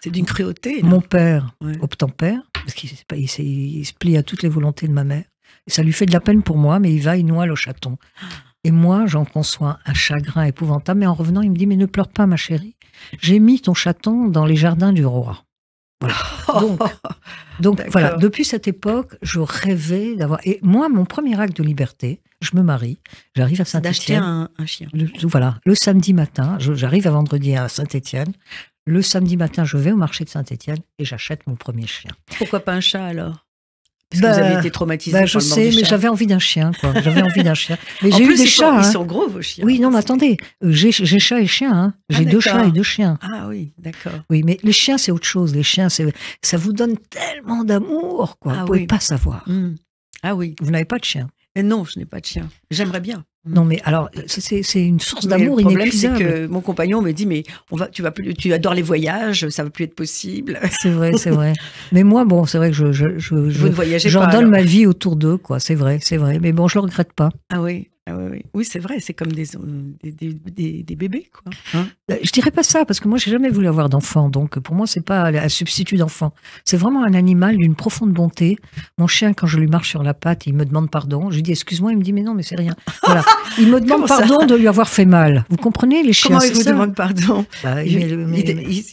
C'est d'une cruauté. là. Mon père Ouais. obtempère, parce qu'il il se plie à toutes les volontés de ma mère. Et ça lui fait de la peine pour moi, mais il noie le chaton. Et moi, j'en conçois un chagrin épouvantable. Mais en revenant, il me dit, mais ne pleure pas, ma chérie. J'ai mis ton chaton dans les jardins du roi. Voilà. Donc D'accord. voilà, depuis cette époque, je rêvais d'avoir... Et moi, mon premier acte de liberté, je me marie, j'arrive à C'est d'acheter Saint-Étienne. un chien. Voilà, le samedi matin, j'arrive à vendredi à Saint-Étienne. Le samedi matin, je vais au marché de Saint-Étienne et j'achète mon premier chien. Pourquoi pas un chat alors? Parce que vous avez été traumatisé Je par le manque sais, de mais chats. j'avais envie d'un chien, quoi. J'avais envie d'un chien. Mais En j'ai eu plus, des ils chats. Ils hein. sont gros, vos chiens. Oui, non, mais attendez, j'ai chat et chien. Hein. J'ai 2 d'accord. chats et 2 chiens. Ah oui, d'accord. Oui, mais les chiens, c'est autre chose. Les chiens, ça vous donne tellement d'amour, quoi. Ah Vous pouvez oui. pas savoir. Ah oui. Vous n'avez pas de chien. Et non, je n'ai pas de chien. J'aimerais bien. Non, mais alors, c'est une source Mais d'amour le problème, c'est inépuisable. que mon compagnon me dit, mais tu adores les voyages, ça va plus être possible. C'est vrai, c'est vrai. Mais moi, bon, c'est vrai que Vous ne voyagez j'en pas. donne alors. ma vie autour d'eux, quoi. C'est vrai, c'est vrai. Mais bon, je le regrette pas. Ah oui. Ah oui, oui. Oui, c'est vrai, c'est comme des bébés, quoi. Hein? Je dirais pas ça, parce que moi, j'ai jamais voulu avoir d'enfant. Donc, pour moi, c'est pas un substitut d'enfant. C'est vraiment un animal d'une profonde bonté. Mon chien, quand je lui marche sur la patte, il me demande pardon. Je lui dis, excuse-moi, il me dit, mais non, mais c'est rien. Voilà. Il me demande Comment ça pardon de lui avoir fait mal. Vous comprenez, les chiens, Comment c'est il vous ça. demande pardon? Bah, il, mais-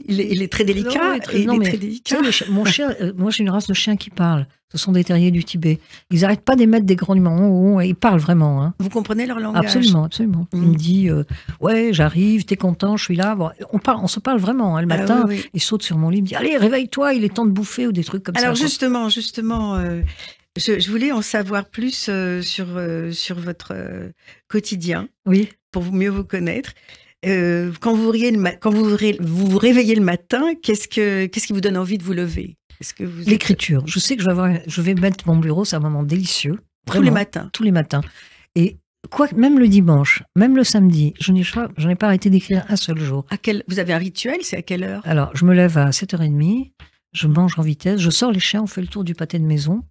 il est très délicat. Non, mais- très Tu délicat. sais, les chiens- mon chien, moi j'ai une race de chiens qui parlent. Ce sont des terriers du Tibet. Ils n'arrêtent pas d'émettre des grognements. Ils parlent vraiment. Hein. Vous comprenez leur langage? Absolument, absolument. Il me dit, ouais, j'arrive, t'es content, je suis là. Bon, on se parle vraiment. Hein. Le Ah matin, oui, oui. il saute sur mon lit, il me dit, allez, réveille-toi, il est temps de bouffer ou des trucs comme Alors ça. quoi. justement, je voulais en savoir plus sur votre quotidien Oui. pour mieux vous connaître. Quand vous vous réveillez le matin, qu'est-ce qui vous donne envie de vous lever? Est-ce que vous êtes- L'écriture. Je sais que je vais mettre mon bureau, c'est un moment délicieux. tous les Vraiment. matins? Tous les matins. Et même le dimanche, même le samedi, je n'ai pas arrêté d'écrire un seul jour. Vous avez un rituel? C'est à quelle heure? Alors, je me lève à 7h30, je mange en vitesse, je sors les chiens, on fait le tour du pâté de maison.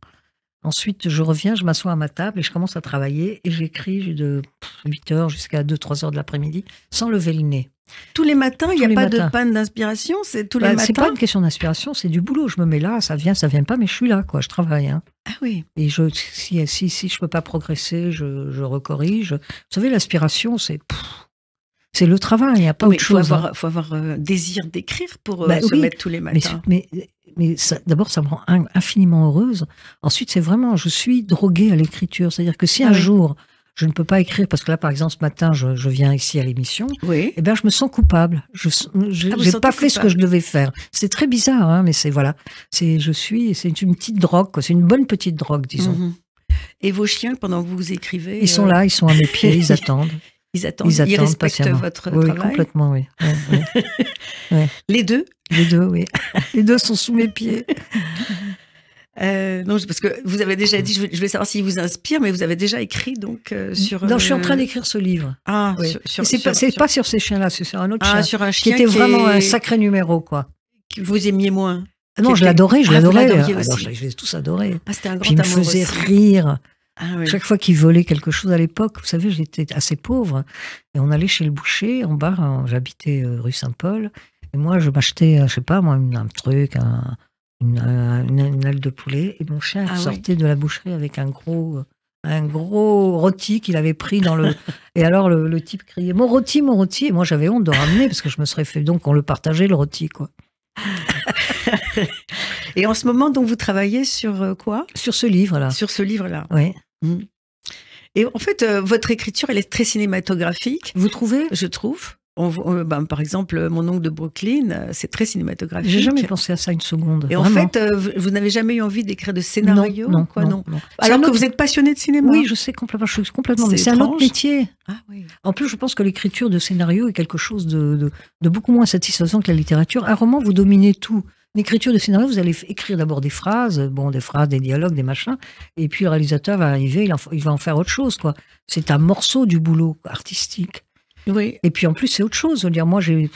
Ensuite, je reviens, je m'assois à ma table et je commence à travailler et j'écris de 8h jusqu'à 2-3h de l'après-midi sans lever le nez. Tous les matins, il n'y Tous a les pas matins. de panne d'inspiration? C'est tous les Bah, matins? c'est pas une question d'inspiration, c'est du boulot. Je me mets là, ça vient pas, mais je suis là, quoi. Je travaille. Hein. Ah oui. Et si je peux pas progresser, je recorrige. Vous savez, l'aspiration, c'est le travail, il n'y a pas Mais autre chose. hein. faut avoir désir d'écrire pour Bah se oui, mettre tous les matins. Mais d'abord, ça me rend infiniment heureuse. Ensuite, c'est vraiment, je suis droguée à l'écriture. C'est-à-dire que si Ah un oui. jour, je ne peux pas écrire, parce que là, par exemple, ce matin, je viens ici à l'émission, Oui. eh bien, je me sens coupable. Je vous n'ai sentez pas fait ce que coupable. je devais faire. C'est très bizarre, hein, mais c'est voilà. C'est une petite drogue, quoi. C'est une bonne petite drogue, disons. Mhm. Et vos chiens, pendant que vous écrivez, Ils sont là, ils sont à mes pieds, ils attendent. Ils attendent, ils respectent patiemment. votre Oui, travail. complètement, oui. Ouais. Les deux. Les deux, oui. Les deux sont sous mes pieds. Non, parce que vous avez déjà dit, je voulais savoir s'il vous inspire, mais vous avez déjà écrit donc sur. Non, je suis en train d'écrire ce livre. Ah, Oui. sur, C'est pas sur ces chiens-là, c'est sur un autre chien. sur un Qui chien était vraiment un est- sacré numéro, quoi. que vous aimiez moins. Ah non, Qui je l'adorais, je Ah, vous l'adorais. l'adoriez Alors, aussi. je les ai tous adorés. Ah, c'était un grand Puis il me amour faisait aussi. rire. Ah, oui. Chaque fois qu'il volait quelque chose à l'époque, vous savez, j'étais assez pauvre. Et on allait chez le boucher, en bas, j'habitais rue Saint-Paul. Et moi, je m'achetais, je sais pas, moi, un truc, une aile de poulet. Et mon chien Ah, sortait de la boucherie avec un gros rôti qu'il avait pris dans le. Et alors, le type criait mon rôti, mon rôti. Et moi, j'avais honte de ramener parce que je me serais fait. Donc, on le partageait, le rôti, quoi. Et en ce moment, donc, vous travaillez sur quoi? Sur ce livre-là. Sur ce livre-là. Oui. Mm. Et en fait, votre écriture, elle est très cinématographique, Vous trouvez? je trouve. Par exemple, Mon oncle de Brooklyn, c'est très cinématographique. J'ai jamais pensé à ça une seconde. Et en vraiment. fait, vous n'avez jamais eu envie d'écrire de scénario? non, quoi, non. non. Alors C'est un que autre- vous êtes passionné de cinéma. Oui, je sais complètement. Je suis complètement. Mais C'est c'est un autre étrange. métier. Ah oui. En plus, je pense que l'écriture de scénario est quelque chose de beaucoup moins satisfaisant que la littérature. Un roman, vous dominez tout. L'écriture de scénario, vous allez écrire d'abord des phrases, des dialogues, des machins, et puis le réalisateur va arriver, il va en faire autre chose, quoi. C'est un morceau du boulot artistique. Oui. Et puis en plus, c'est autre chose. Je veux dire, moi, j'ai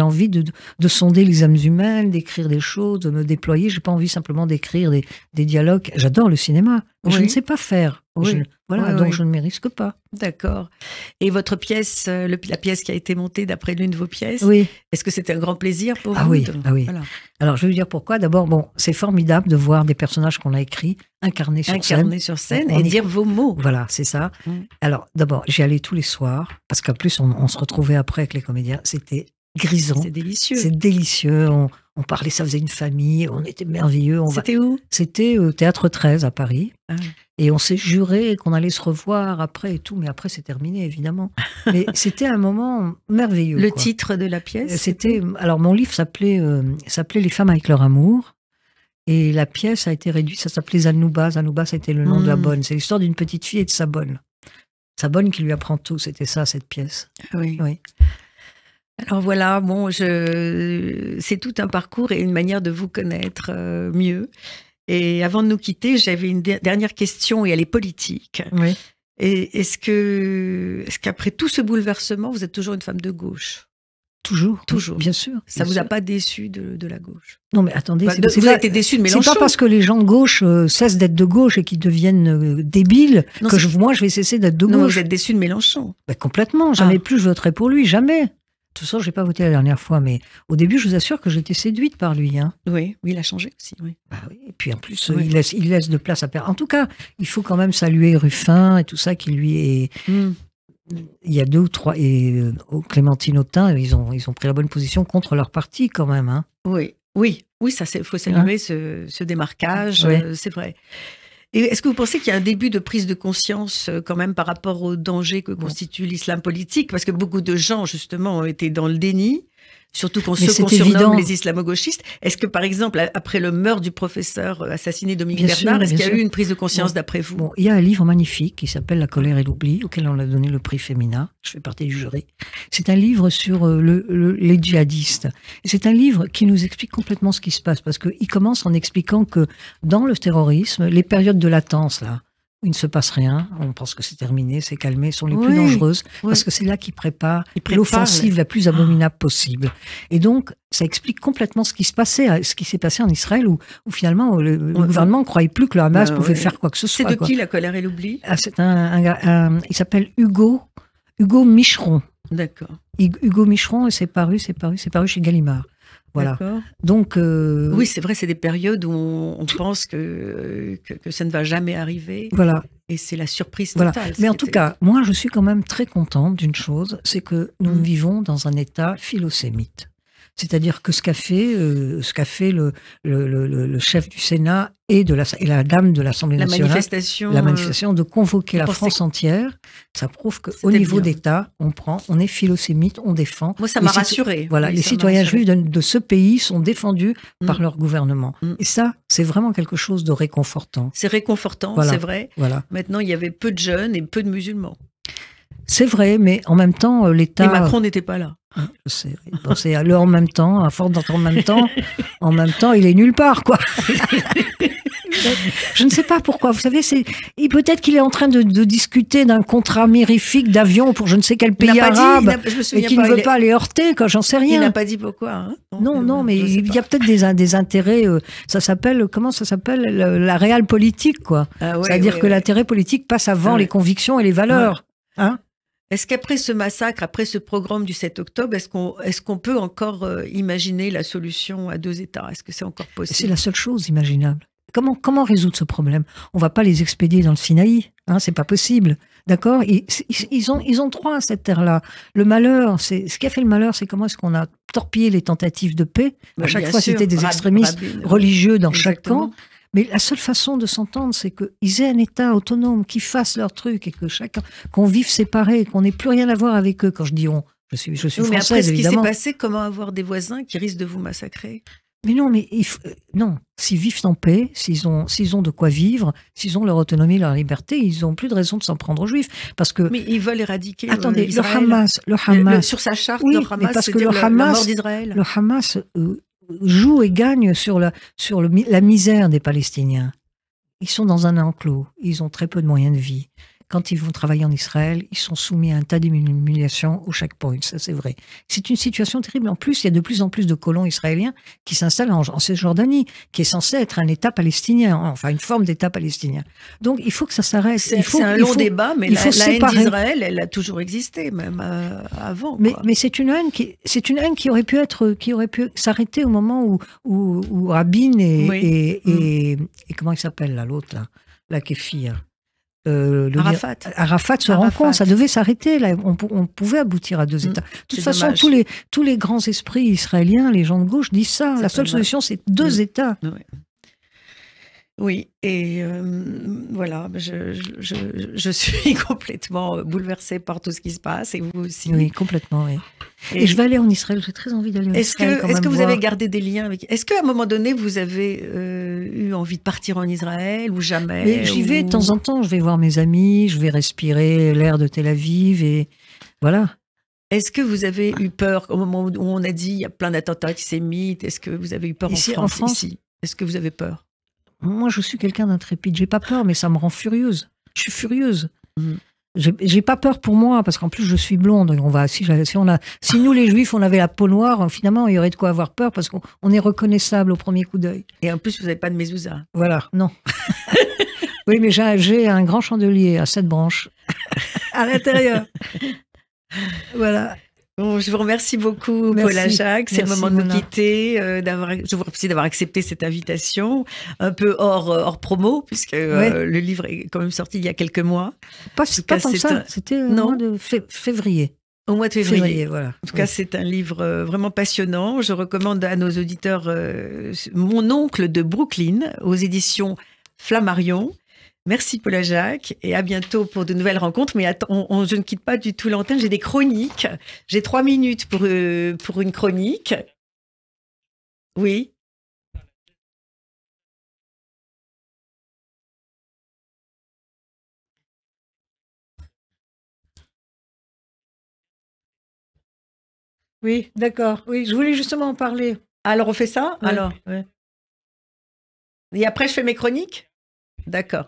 envie de sonder les âmes humaines, d'écrire des choses, de me déployer. J'ai pas envie simplement d'écrire des dialogues. J'adore le cinéma, mais je Oui. ne sais pas faire. Oui. Voilà, Oui, donc oui. je ne m'y risque pas. D'accord. Et votre pièce, la pièce qui a été montée d'après l'une de vos pièces, Oui. est-ce que c'était un grand plaisir pour Ah vous? oui, ah oui. Voilà. Alors, je vais vous dire pourquoi. D'abord, c'est formidable de voir des personnages qu'on a écrits incarnés sur scène. Incarner sur scène On et y- dire vos mots. Voilà, c'est ça. Mm. Alors, d'abord, j'y allais tous les soirs, parce qu'en plus, on se retrouvait après avec les comédiens. C'était grisant. C'est délicieux. C'est délicieux. On parlait, ça faisait une famille. On était merveilleux. C'était où? C'était au Théâtre 13 à Paris. Ah. Et on s'est juré qu'on allait se revoir après et tout. Mais après, c'est terminé, évidemment. Mais c'était un moment merveilleux. Le quoi. titre de la pièce? Alors, mon livre s'appelait Les femmes avec leur amour. Et la pièce a été réduite, ça s'appelait Zanouba. Zanouba, c'était le nom de la bonne. C'est l'histoire d'une petite fille et de sa bonne. Sa bonne qui lui apprend tout, c'était ça, cette pièce. Oui. Oui. Alors voilà, c'est tout un parcours et une manière de vous connaître mieux. Et avant de nous quitter, j'avais une dernière question et elle est politique. Oui. Et est-ce qu'après tout ce bouleversement, vous êtes toujours une femme de gauche? Toujours. Toujours. Bien sûr. Ça bien vous a sûr. pas déçu de la gauche? Non, mais attendez. Vous pas- avez été déçu de c'est Mélenchon? pas parce que les gens de gauche cessent d'être de gauche et qu'ils deviennent débiles Non, que moi, je vais cesser d'être de Non, gauche. vous êtes déçu de Mélenchon. Ben, complètement. Jamais plus je voterai pour lui. Jamais. De toute façon, j'ai pas voté la dernière fois, mais au début, je vous assure que j'étais séduite par lui. Hein. Oui, il a changé aussi. Oui. Bah oui, et puis en plus, Oui. il laisse de place à personne. En tout cas, il faut quand même saluer Ruffin et tout ça qui lui est. Il y a 2 ou 3 et Clémentine Autain, ils ont pris la bonne position contre leur parti quand même. Hein. Oui, ça faut saluer ce démarquage, Oui. c'est vrai. Et est-ce que vous pensez qu'il y a un début de prise de conscience quand même par rapport au danger que constitue l'islam politique? Parce que beaucoup de gens, justement, ont été dans le déni, surtout Mais ceux c'est qu'on surnomme évident. les islamo-gauchistes. Est-ce que, par exemple, après le meurtre du professeur assassiné Dominique Bien sûr, Bernard, est-ce bien qu'il y a sûr. eu une prise de conscience Bon. d'après vous? Bon, il y a un livre magnifique qui s'appelle La colère et l'oubli, auquel on a donné le prix Femina. Je fais partie du jury. C'est un livre sur les djihadistes. Et c'est un livre qui nous explique complètement ce qui se passe, parce qu'il commence en expliquant que dans le terrorisme, les périodes de latence, là, où il ne se passe rien, on pense que c'est terminé, c'est calmé, sont les plus Oui, dangereuses, oui. parce que c'est là qu'ils préparent Ils préparent, l'offensive la plus abominable possible. Et donc, ça explique complètement ce qui s'est passé en Israël, où finalement, le gouvernement ne croyait plus que le Hamas pouvait faire quoi que ce C'est soit. de quoi. qui la colère et l'oubli? Ah, c'est il s'appelle Hugo Micheron. D'accord. Hugo Micheron, et c'est paru chez Gallimard. Voilà. D'accord. Donc, Oui, c'est vrai, c'est des périodes où on pense que ça ne va jamais arriver. voilà. Et c'est la surprise Voilà. totale. Mais en tout cas, moi, je suis quand même très contente d'une chose, c'est que nous vivons dans un État philosémite. C'est-à-dire que ce qu'a fait le chef du Sénat et la dame de l'Assemblée nationale, la manifestation de convoquer la France entière, ça prouve qu'au niveau d'État, on est philosémite, on défend. Moi, ça m'a rassuré. Voilà, Oui, les ça m'a citoyens rassuré. juifs de ce pays sont défendus par leur gouvernement. Et ça, c'est vraiment quelque chose de réconfortant. C'est réconfortant, Voilà. c'est vrai. Voilà. Maintenant, il y avait peu de jeunes et peu de musulmans. C'est vrai, mais en même temps, l'État... Et Macron n'était pas là. Je sais, oui. Bon, c'est le en même temps, à force d'entendre en même temps, il est nulle part, quoi. Je ne sais pas pourquoi. Vous savez, peut-être qu'il est en train de discuter d'un contrat mirifique d'avion pour je ne sais quel pays arabe et qu'il ne veut pas les heurter, quand j'en sais rien. Il n'a pas dit pourquoi. Hein non, mais il y a peut-être des intérêts. Ça s'appelle, comment ça s'appelle, la réelle politique, quoi. Ah ouais, c'est-à-dire que l'intérêt politique passe avant les convictions et les valeurs. Ouais. Hein? Est-ce qu'après ce massacre, après ce pogrom du 7 octobre, est-ce qu'on peut encore imaginer la solution à 2 États? Est-ce que c'est encore possible? C'est la seule chose imaginable. Comment résoudre ce problème? On va pas les expédier dans le Sinaï, hein, c'est pas possible. D'accord? Ils ont droit à cette terre-là. Le malheur, ce qui a fait le malheur, c'est comment est-ce qu'on a torpillé les tentatives de paix. À chaque fois, c'était des extrémistes religieux dans chaque camp. Mais la seule façon de s'entendre, c'est qu'ils aient un État autonome, qu'ils fassent leur truc et que qu'on vive séparés, qu'on n'ait plus rien à voir avec eux. Quand je dis on, je suis française, mais après, ce évidemment. qui s'est passé, comment avoir des voisins qui risquent de vous massacrer? Mais non, non. S'ils vivent en paix, s'ils ont de quoi vivre, s'ils ont leur autonomie, leur liberté, ils n'ont plus de raison de s'en prendre aux Juifs, parce que. Mais ils veulent éradiquer. Attendez, Israël. le Hamas. Sur sa charte, oui, le Hamas, parce que la mort d'Israël. Le Hamas joue et gagne sur la misère des Palestiniens. Ils sont dans un enclos, ils ont très peu de moyens de vie. Quand ils vont travailler en Israël, ils sont soumis à un tas d'humiliations au checkpoint, ça c'est vrai. C'est une situation terrible. En plus, il y a de plus en plus de colons israéliens qui s'installent en Cisjordanie, qui est censé être un État palestinien, enfin une forme d'État palestinien. Donc il faut que ça s'arrête. C'est un long débat, mais la haine d'Israël, elle a toujours existé, même avant. Mais c'est une haine qui aurait pu s'arrêter au moment où Rabin et comment il s'appelle là, l'autre là, qui est fille. Arafat se rencontre, ça devait s'arrêter. Là, on pouvait aboutir à 2 États. De toute façon, tous les grands esprits israéliens, les gens de gauche, disent ça. La seule solution, c'est 2 États. Oui, et voilà, je suis complètement bouleversée par tout ce qui se passe, et vous aussi. Oui, complètement, oui. Et je vais aller en Israël, j'ai très envie d'aller en Israël. Est-ce que vous avez gardé des liens avec... Est-ce qu'à un moment donné, vous avez eu envie de partir en Israël ou jamais? Mais j'y vais de temps en temps, je vais voir mes amis, je vais respirer l'air de Tel Aviv, et voilà. Est-ce que vous avez eu peur au moment où on a dit il y a plein d'attentats antisémites? Est-ce que vous avez eu peur en France ici? Est-ce que vous avez peur? Moi, je suis quelqu'un d'intrépide. J'ai pas peur, mais ça me rend furieuse. Je suis furieuse. J'ai pas peur pour moi, parce qu'en plus, je suis blonde. Si nous, les Juifs, on avait la peau noire, finalement, il y aurait de quoi avoir peur, parce qu'on est reconnaissable au premier coup d'œil. Et en plus, vous n'avez pas de mezouza. Voilà, non. Oui, mais j'ai un grand chandelier à 7 branches à l'intérieur. Voilà. Bon, je vous remercie beaucoup, Paula Jacques. C'est le moment de nous quitter. Je vous remercie d'avoir accepté cette invitation, un peu hors promo, puisque le livre est quand même sorti il y a quelques mois. Pas tant que ça, c'était au mois de février. Au mois de février, voilà. En tout cas, c'est un livre vraiment passionnant. Je recommande à nos auditeurs Mon oncle de Brooklyn, aux éditions Flammarion. Merci Paula Jacques, et à bientôt pour de nouvelles rencontres. Mais je ne quitte pas du tout l'antenne, j'ai des chroniques. J'ai 3 minutes pour une chronique. Oui. Oui, d'accord. Oui, je voulais justement en parler. Alors on fait ça? Ouais. Alors. Ouais. Et après je fais mes chroniques? D'accord.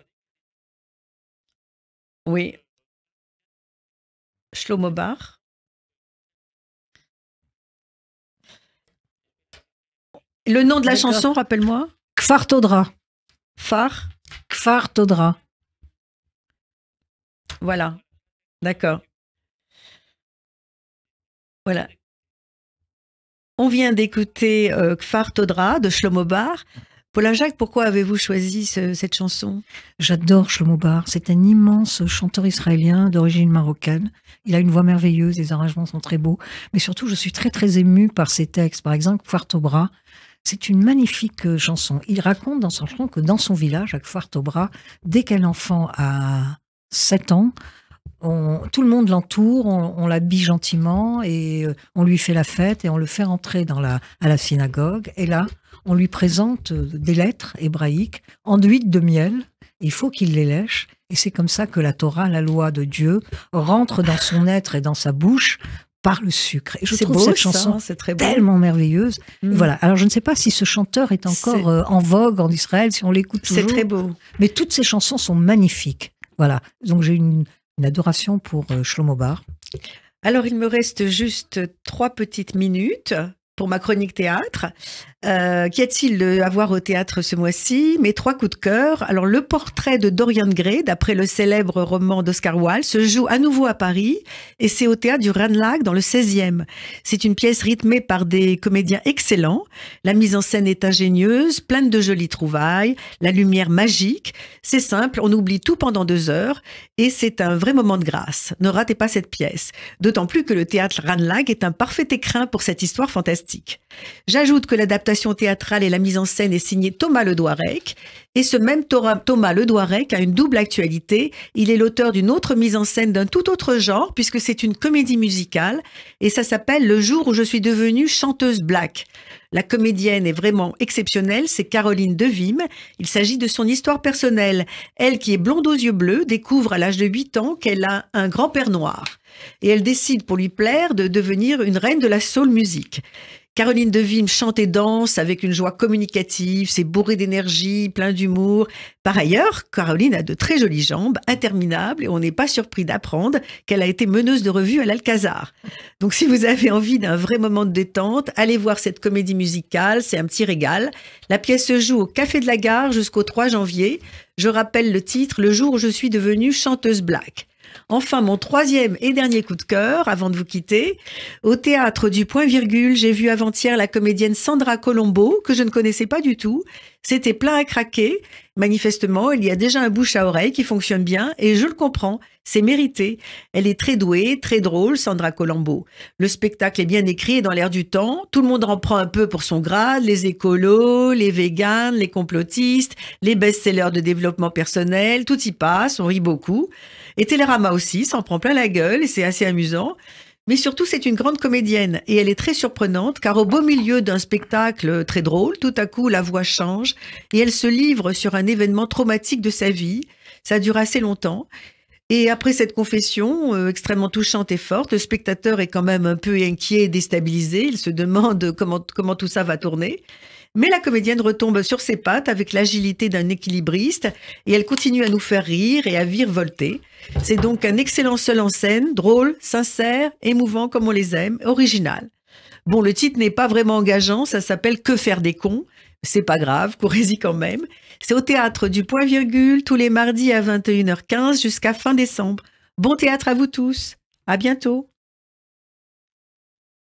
Oui. Shlomo Bar. Le nom de la chanson, rappelle-moi. Kfar Todra. Kfar Todra. Voilà. D'accord. Voilà. On vient d'écouter Kfar Todra de Shlomo Bar. Paula Jacques, pourquoi avez-vous choisi cette chanson? J'adore Shlomo Bar. C'est un immense chanteur israélien d'origine marocaine. Il a une voix merveilleuse, les arrangements sont très beaux. Mais surtout, je suis très, très émue par ses textes. Par exemple, Kfar Todra, c'est une magnifique chanson. Il raconte dans son chanson que dans son village, à Kfar Todra, dès qu'un enfant a 7 ans, tout le monde l'entoure, on l'habille gentiment et on lui fait la fête et on le fait rentrer à la synagogue. Et là, on lui présente des lettres hébraïques enduites de miel Il faut qu'il les lèche. Et c'est comme ça que la Torah, la loi de Dieu, rentre dans son être et dans sa bouche par le sucre. Et je C'est trouve beau, cette ça, chanson c'est très beau. tellement merveilleuse. Mm. Voilà. Alors, je ne sais pas si ce chanteur est encore en vogue en Israël, si on l'écoute toujours. C'est très beau. Mais toutes ces chansons sont magnifiques. Voilà. Donc, j'ai une adoration pour Shlomo Bar. Alors, il me reste juste 3 petites minutes pour ma chronique théâtre. Qu'y a-t-il à voir au théâtre ce mois-ci? Mes 3 coups de cœur. Alors, le portrait de Dorian Gray, d'après le célèbre roman d'Oscar Wilde, se joue à nouveau à Paris et c'est au théâtre du Ranelagh dans le 16e. C'est une pièce rythmée par des comédiens excellents. La mise en scène est ingénieuse, pleine de jolies trouvailles, la lumière magique. C'est simple, on oublie tout pendant 2 heures et c'est un vrai moment de grâce. Ne ratez pas cette pièce. D'autant plus que le théâtre Ranelagh est un parfait écrin pour cette histoire fantastique. J'ajoute que l'adaptation théâtrale et la mise en scène est signée Thomas Ledoirec. Et ce même Thomas Ledoirec a une double actualité. Il est l'auteur d'une autre mise en scène d'un tout autre genre, puisque c'est une comédie musicale, et ça s'appelle Le jour où je suis devenue chanteuse black. La comédienne est vraiment exceptionnelle, c'est Caroline Devime. Il s'agit de son histoire personnelle. Elle, qui est blonde aux yeux bleus, découvre à l'âge de 8 ans qu'elle a un grand-père noir. Et elle décide, pour lui plaire, de devenir une reine de la soul music. Caroline Devime chante et danse avec une joie communicative, c'est bourré d'énergie, plein d'humour. Par ailleurs, Caroline a de très jolies jambes, interminables, et on n'est pas surpris d'apprendre qu'elle a été meneuse de revue à l'Alcazar. Donc si vous avez envie d'un vrai moment de détente, allez voir cette comédie musicale, c'est un petit régal. La pièce se joue au Café de la Gare jusqu'au 3 janvier. Je rappelle le titre, Le jour où je suis devenue chanteuse black. Enfin, mon 3e et dernier coup de cœur, avant de vous quitter. Au théâtre du Point Virgule, j'ai vu avant-hier la comédienne Sandra Colombo, que je ne connaissais pas du tout. C'était plein à craquer. Manifestement, il y a déjà un bouche à oreille qui fonctionne bien, et je le comprends, c'est mérité. Elle est très douée, très drôle, Sandra Colombo. Le spectacle est bien écrit et dans l'air du temps. Tout le monde en prend un peu pour son grade, les écolos, les véganes, les complotistes, les best-sellers de développement personnel, tout y passe, on rit beaucoup. Et Télérama aussi s'en prend plein la gueule et c'est assez amusant. Mais surtout, c'est une grande comédienne et elle est très surprenante car au beau milieu d'un spectacle très drôle, tout à coup, la voix change et elle se livre sur un événement traumatique de sa vie. Ça dure assez longtemps. Et après cette confession extrêmement touchante et forte, le spectateur est quand même un peu inquiet et déstabilisé. Il se demande comment tout ça va tourner. Mais la comédienne retombe sur ses pattes avec l'agilité d'un équilibriste et elle continue à nous faire rire et à virevolter. C'est donc un excellent seul en scène, drôle, sincère, émouvant comme on les aime, original. Bon, le titre n'est pas vraiment engageant, ça s'appelle Que faire des cons. C'est pas grave, courez-y quand même. C'est au théâtre du Point Virgule tous les mardis à 21h15 jusqu'à fin décembre. Bon théâtre à vous tous. À bientôt.